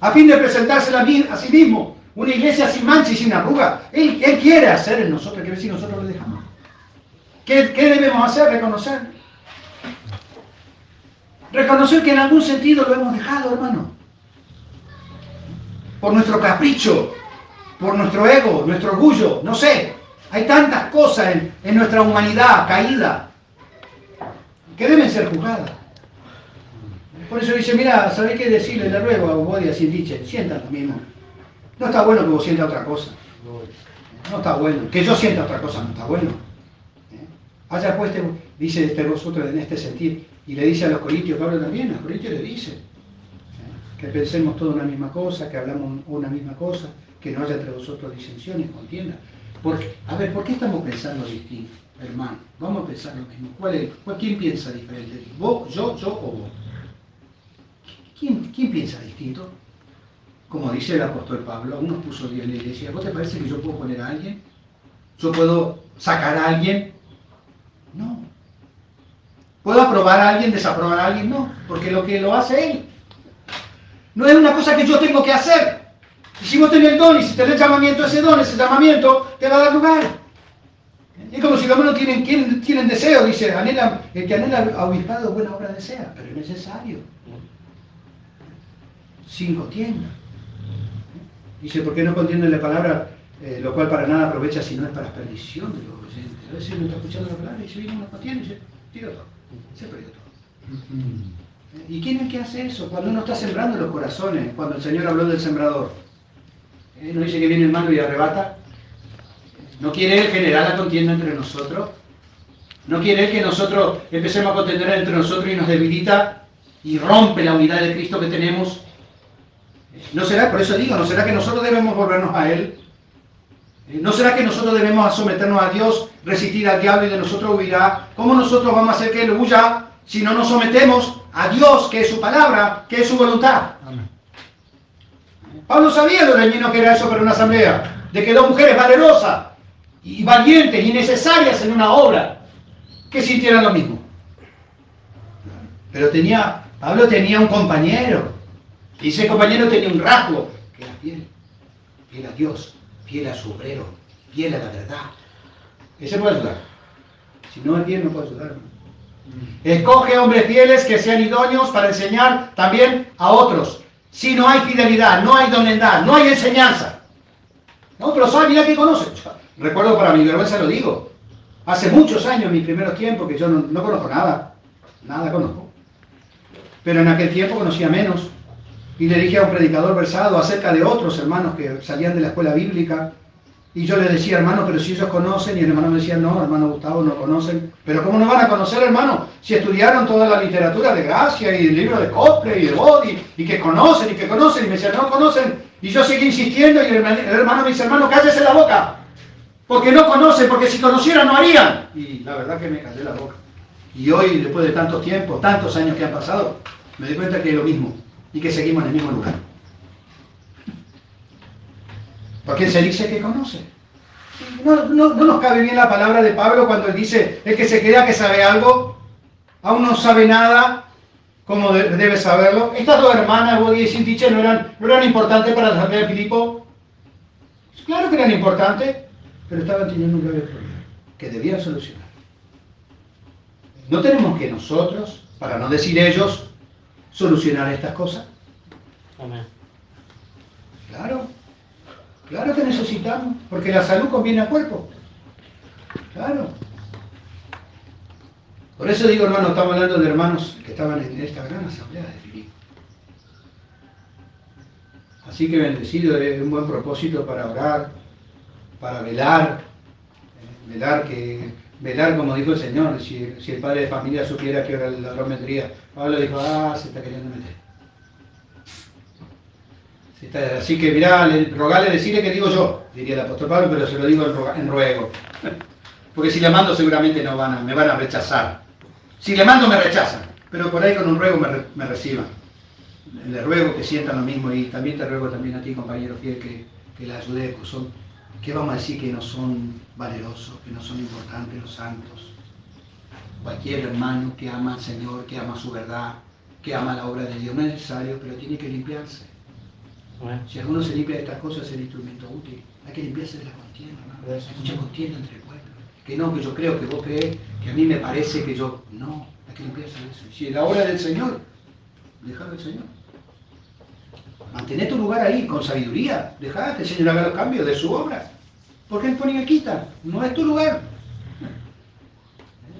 a fin de presentársela a sí mismo. Una iglesia sin mancha y sin arruga. Él quiere hacer en nosotros, que ver si nosotros lo dejamos. ¿Qué debemos hacer? Reconocer. Reconocer que en algún sentido lo hemos dejado, hermano. Por nuestro capricho, por nuestro ego, nuestro orgullo, no sé. Hay tantas cosas en nuestra humanidad caída que deben ser juzgadas. Por eso dice, mira, ¿sabés qué decirle? Le ruego a vos y a Sindiche, sientan lo mismo. No está bueno que vos sientas otra cosa. No está bueno. Que yo sienta otra cosa no está bueno. Haya pues, dice vosotros en este sentir. Y le dice a los corintios, Pablo también, a los corintios le dice que pensemos toda una misma cosa, que hablamos una misma cosa, que no haya entre vosotros disensiones, contiendas. Porque, a ver, ¿por qué estamos pensando distinto, hermano? Vamos a pensar lo mismo. ¿Quién piensa diferente? ¿Vos, yo o vos? ¿Quién piensa distinto? Como dice el apóstol Pablo, unos puso Dios en la iglesia. ¿Vos te parece que yo puedo poner a alguien? ¿Yo puedo sacar a alguien? No. ¿Puedo aprobar a alguien, desaprobar a alguien? No, porque lo que lo hace Él. No es una cosa que yo tengo que hacer. Y si vos tenés el don y si tenés llamamiento, ese llamamiento te va a dar lugar. Es como si los hermanos tienen deseo, dice, el que anhela obispado, buena obra desea, pero es necesario. Sin contienda. Dice, ¿por qué no contienden la palabra, lo cual para nada aprovecha si no es para perdición de los oyentes? A veces uno está escuchando la palabra y se viene una contienda y se tira todo, se perdió todo. ¿Y quién es el que hace eso? Cuando uno está sembrando los corazones, cuando el Señor habló del sembrador. ¿No dice que viene el malo y arrebata? ¿No quiere Él generar la contienda entre nosotros? ¿No quiere Él que nosotros empecemos a contender entre nosotros y nos debilita y rompe la unidad de Cristo que tenemos? ¿No será, por eso digo, no será que nosotros debemos volvernos a Él? ¿No será que nosotros debemos someternos a Dios, resistir al diablo y de nosotros huirá? ¿Cómo nosotros vamos a hacer que Él huya si no nos sometemos a Dios, que es su palabra, que es su voluntad? Amén. Pablo sabía lo dañino que era eso para una asamblea, de que dos mujeres valerosas y valientes y necesarias en una obra, que sintieran lo mismo. Pero Pablo tenía un compañero, y ese compañero tenía un rasgo, que era fiel a Dios, fiel a su obrero, fiel a la verdad. Ese puede ayudar. Si no es fiel, no puede ayudar. Escoge hombres fieles que sean idóneos para enseñar también a otros. Si no hay fidelidad, no hay idoneidad, no hay enseñanza. No, pero sabe, mira que conoce. Recuerdo, para mi vergüenza lo digo, hace muchos años, en mis primeros tiempos, que yo no conozco nada conozco. Pero en aquel tiempo conocía menos. Y le dije a un predicador versado acerca de otros hermanos que salían de la escuela bíblica. Y yo le decía, hermano, pero si ellos conocen, y el hermano me decía, no, hermano Gustavo, no conocen. Pero ¿cómo no van a conocer, hermano? Si estudiaron toda la literatura de Gracia y el libro de Copley y de Body, y que conocen, y me decían, no conocen. Y yo seguí insistiendo, y el hermano me dice, hermano, cállese la boca. Porque no conocen, porque si conocieran no harían. Y la verdad que me callé la boca. Y hoy, después de tantos tiempos, tantos años que han pasado, me di cuenta que es lo mismo, y que seguimos en el mismo lugar. Porque se dice que conoce. No nos cabe bien la palabra de Pablo cuando él dice, el que se crea que sabe algo, aún no sabe nada, como debe saberlo. Estas dos hermanas, Bodi y Sintiche, no eran importantes para la asamblea de Filipo. Claro que eran importantes, pero estaban teniendo un grave problema que debían solucionar. No tenemos que nosotros, para no decir ellos, solucionar estas cosas. Amén. Claro que necesitamos, porque la salud conviene al cuerpo. Claro. Por eso digo, hermano, estamos hablando de hermanos que estaban en esta gran asamblea de Filipo. Así que bendecido es un buen propósito para orar, para velar, velar como dijo el Señor, si el padre de familia supiera que ahora el ladrón vendría. Pablo dijo, se está queriendo meter. Así que mirá, rogale, decirle que digo yo, diría el apóstol Pablo, pero se lo digo en ruego. Porque si le mando seguramente me van a rechazar. Si le mando me rechazan, pero por ahí con un ruego me reciban. Le ruego que sientan lo mismo y también te ruego también a ti, compañero fiel, que la ayude, ¿Qué vamos a decir que no son valerosos, que no son importantes los santos? Cualquier hermano que ama al Señor, que ama su verdad, que ama la obra de Dios, no es necesario, pero tiene que limpiarse. Si alguno se limpia de estas cosas, es el instrumento útil. Hay que limpiarse de la contienda, ¿no? Hay mucha contienda entre el pueblo. Que no, que yo creo, que vos crees, que a mí me parece que yo... No, hay que limpiarse de eso. Si es la obra del Señor, déjalo al Señor. Mantener tu lugar ahí con sabiduría. Dejá que el Señor haga los cambios de su obra. Porque Él pone y quita. No es tu lugar.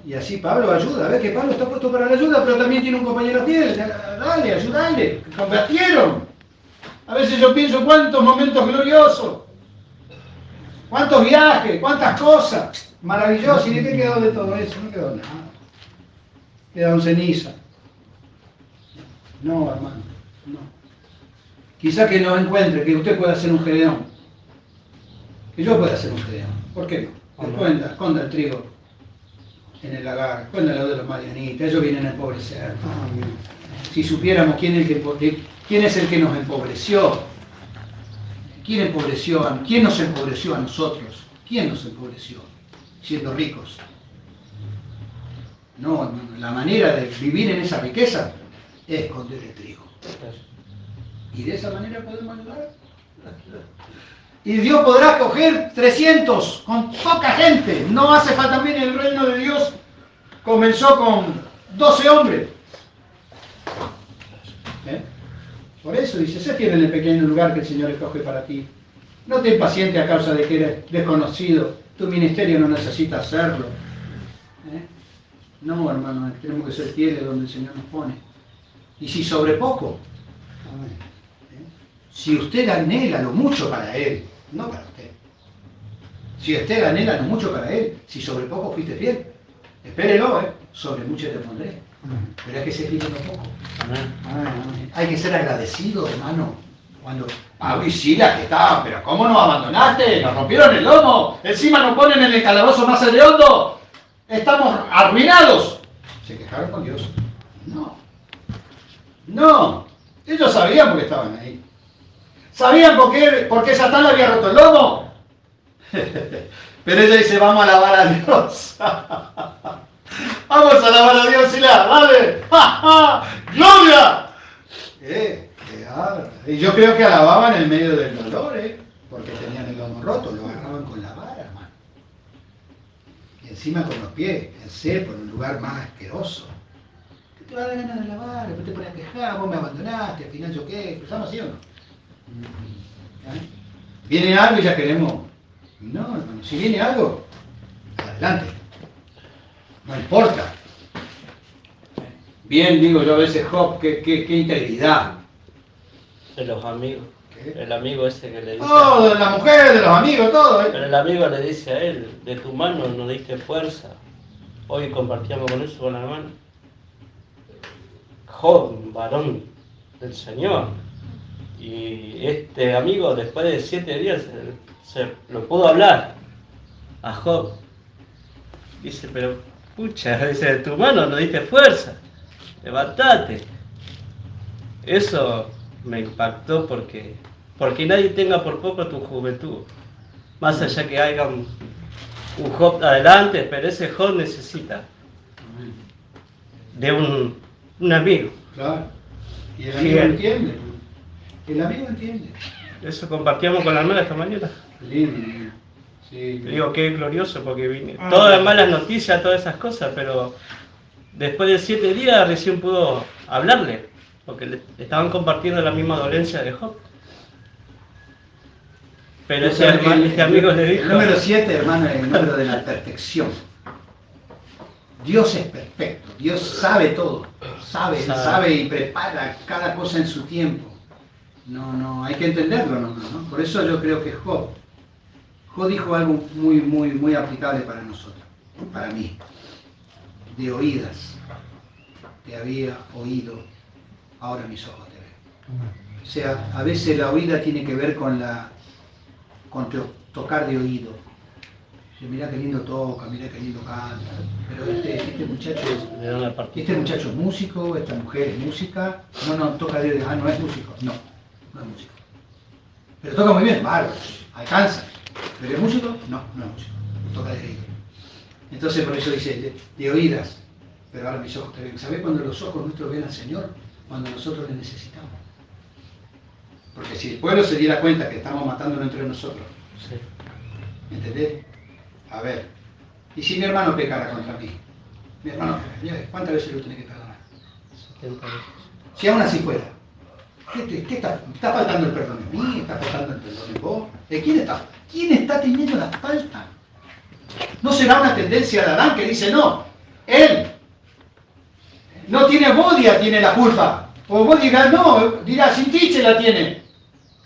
Y así Pablo ayuda. A ver que Pablo está puesto para la ayuda, pero también tiene un compañero fiel. Dale, ayúdale. Compartieron. A veces yo pienso cuántos momentos gloriosos. Cuántos viajes, cuántas cosas. Maravilloso. ¿Y de qué quedó de todo eso? No quedó nada. Quedaron ceniza. No, hermano. No. Quizá que no encuentre que usted pueda ser un Gedeón. Que yo pueda ser un Gedeón. ¿Por qué no? Esconda el trigo en el lagar, esconda el lado de los madianitas. Ellos vienen a empobrecer. Si supiéramos quién es el que nos empobreció. ¿Quién nos empobreció a nosotros? ¿Quién nos empobreció? Siendo ricos. No, hermano, la manera de vivir en esa riqueza es esconder el trigo. Y de esa manera podemos ayudar. Y Dios podrá coger 300 con poca gente. No hace falta. También el reino de Dios comenzó con 12 hombres. Por eso dice, sé fiel en el pequeño lugar que el Señor escoge para ti. No te impacientes a causa de que eres desconocido. Tu ministerio no necesita hacerlo. No, hermano, tenemos que ser fieles donde el Señor nos pone. Y si sobre poco, si usted anhela lo mucho para Él, no para usted. Si usted anhela lo mucho para Él, si sobre poco fuiste fiel, espérelo, sobre mucho te pondré. Pero hay que ser fiel en lo poco. Hay que ser agradecido, hermano. Cuando Pablo y Silas que estaban, pero ¿cómo nos abandonaste? Nos rompieron el lomo, encima nos ponen en el calabozo más hediondo, estamos arruinados. Se quejaron con Dios. No, ellos sabían por qué estaban ahí. ¿Sabían por qué Satán le había roto el lomo? Pero ella dice, vamos a alabar a Dios. Vamos a alabar a Dios, Silas, dale. ¡Gloria! Y yo creo que alababan en medio del dolor, porque tenían el lomo roto, lo agarraban con la vara, hermano. Y encima con los pies, en cepo, en un lugar más asqueroso. ¿Qué te va a dar ganas de alabar? Después te pones a quejar, vos me abandonaste, al final yo qué. ¿Estamos así o no? ¿Viene algo y ya queremos? No, hermano, si viene algo, adelante. No importa. Bien, digo yo a veces, Job, qué integridad. De los amigos. ¿Qué? El amigo ese que le dice... Todo, de la mujer, de los amigos, todo. Pero el amigo le dice a él, de tu mano nos diste fuerza. Hoy compartíamos con eso con la hermana. Job, varón del Señor. Y este amigo, después de 7 días, se lo pudo hablar a Job. Dice, pero, pucha, dice, de tu mano nos diste fuerza. Levantate. Eso me impactó porque nadie tenga por poco tu juventud. Más allá que haya un Job adelante, pero ese Job necesita de un amigo. Claro. Y el amigo entiende. El amigo entiende. Eso compartíamos con la hermana esta mañana. Lindo. Sí. Digo que es glorioso porque vine. Todas las malas noticias, todas esas cosas, pero después de 7 días recién pudo hablarle. Porque le estaban compartiendo la misma dolencia de Job. Pero ese amigo le dijo... El número 7, hermano, es el número de la perfección. Dios es perfecto. Dios sabe todo. Sabe y prepara cada cosa en su tiempo. No, hay que entenderlo, ¿no? Por eso yo creo que Job dijo algo muy aplicable para nosotros, para mí. De oídas te había oído, ahora mis ojos te ven. O sea, a veces la oída tiene que ver con tocar de oído. Mira qué lindo toca, mira qué lindo canta. Pero este muchacho es músico, esta mujer es música. No toca de oído. No es músico. No es músico. Pero toca muy bien, bárbaro, alcanza. ¿Pero es músico? No, no es músico. Toca de oído. Entonces por eso dice, de oídas, pero ahora mis ojos te ven. ¿Sabés cuando los ojos nuestros ven al Señor? Cuando nosotros le necesitamos. Porque si el pueblo se diera cuenta que estamos matándonos entre nosotros, Sí. ¿entendés? A ver, ¿y si mi hermano pecara contra mí? Mi hermano, ¿cuántas veces lo tiene que perdonar? 70 veces. Si aún así fuera, ¿qué está faltando el perdón en mí? ¿Está faltando el perdón en vos? ¿De quién está? ¿Quién está teniendo la falta? ¿No será una tendencia de Adán que dice, no, él no tiene Bodia, tiene la culpa? O vos dirás, no, dirás, sin ti se la tiene.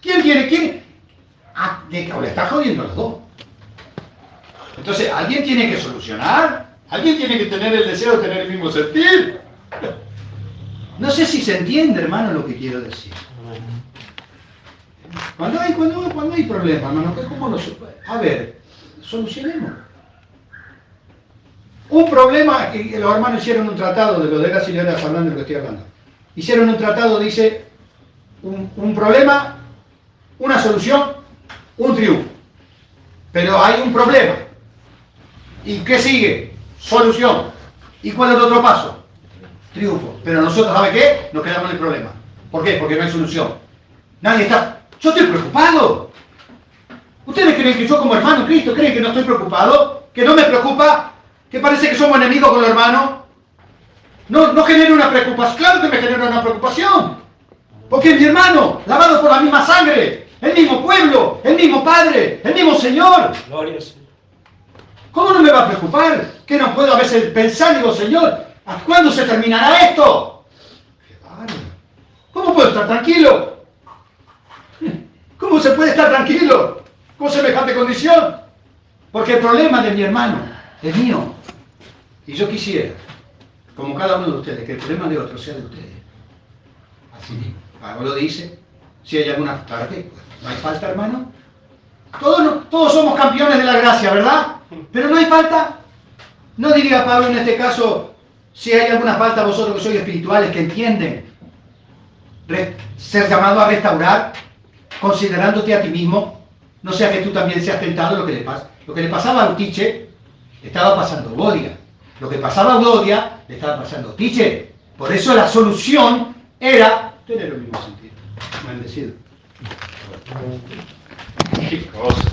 ¿Quién tiene? ¿Quién? Ah, le está jodiendo a los dos. Entonces, alguien tiene que solucionar, alguien tiene que tener el deseo de tener el mismo sentir. No sé si se entiende, hermano, lo que quiero decir. Cuando hay problemas, hermano, ¿cómo a ver, solucionemos. Un problema, que los hermanos hicieron un tratado de lo de las y ahora hablando de lo que estoy hablando. Hicieron un tratado, dice, un problema, una solución, un triunfo. Pero hay un problema. ¿Y qué sigue? Solución. ¿Y cuál es el otro paso? Triunfo. Pero nosotros, ¿sabe qué? Nos quedamos en el problema. ¿Por qué? Porque no hay solución. Nadie está... Yo estoy preocupado. ¿Ustedes creen que yo como hermano en Cristo creen que no estoy preocupado? ¿Que no me preocupa? ¿Que parece que somos enemigos con los hermanos? No genera una preocupación. Claro que me genera una preocupación. Porque es mi hermano, lavado por la misma sangre, el mismo pueblo, el mismo Padre, el mismo Señor. Gloria al Señor. ¿Cómo no me va a preocupar? Que no puedo a veces pensar y digo, Señor, ¿hasta cuándo se terminará esto? ¡Qué bárbaro! ¿Cómo puedo estar tranquilo? ¿Cómo se puede estar tranquilo con semejante condición? Porque el problema de mi hermano es mío. Y yo quisiera, como cada uno de ustedes, que el problema de otro sea de ustedes. Así mismo. Pablo lo dice. Si hay alguna parte, pues, no hay falta, hermano. Todos somos campeones de la gracia, ¿verdad? Pero no hay falta. No diría Pablo en este caso, si hay alguna falta vosotros que sois espirituales, que entienden ser llamado a restaurar, considerándote a ti mismo, no sea que tú también seas tentado lo que le pasa. Lo que le pasaba a Utiche, le estaba pasando a Bodia. Lo que pasaba a Bodia, le estaba pasando a Utiche. Por eso la solución era tener el mismo sentido. Bendecido. Qué cosa.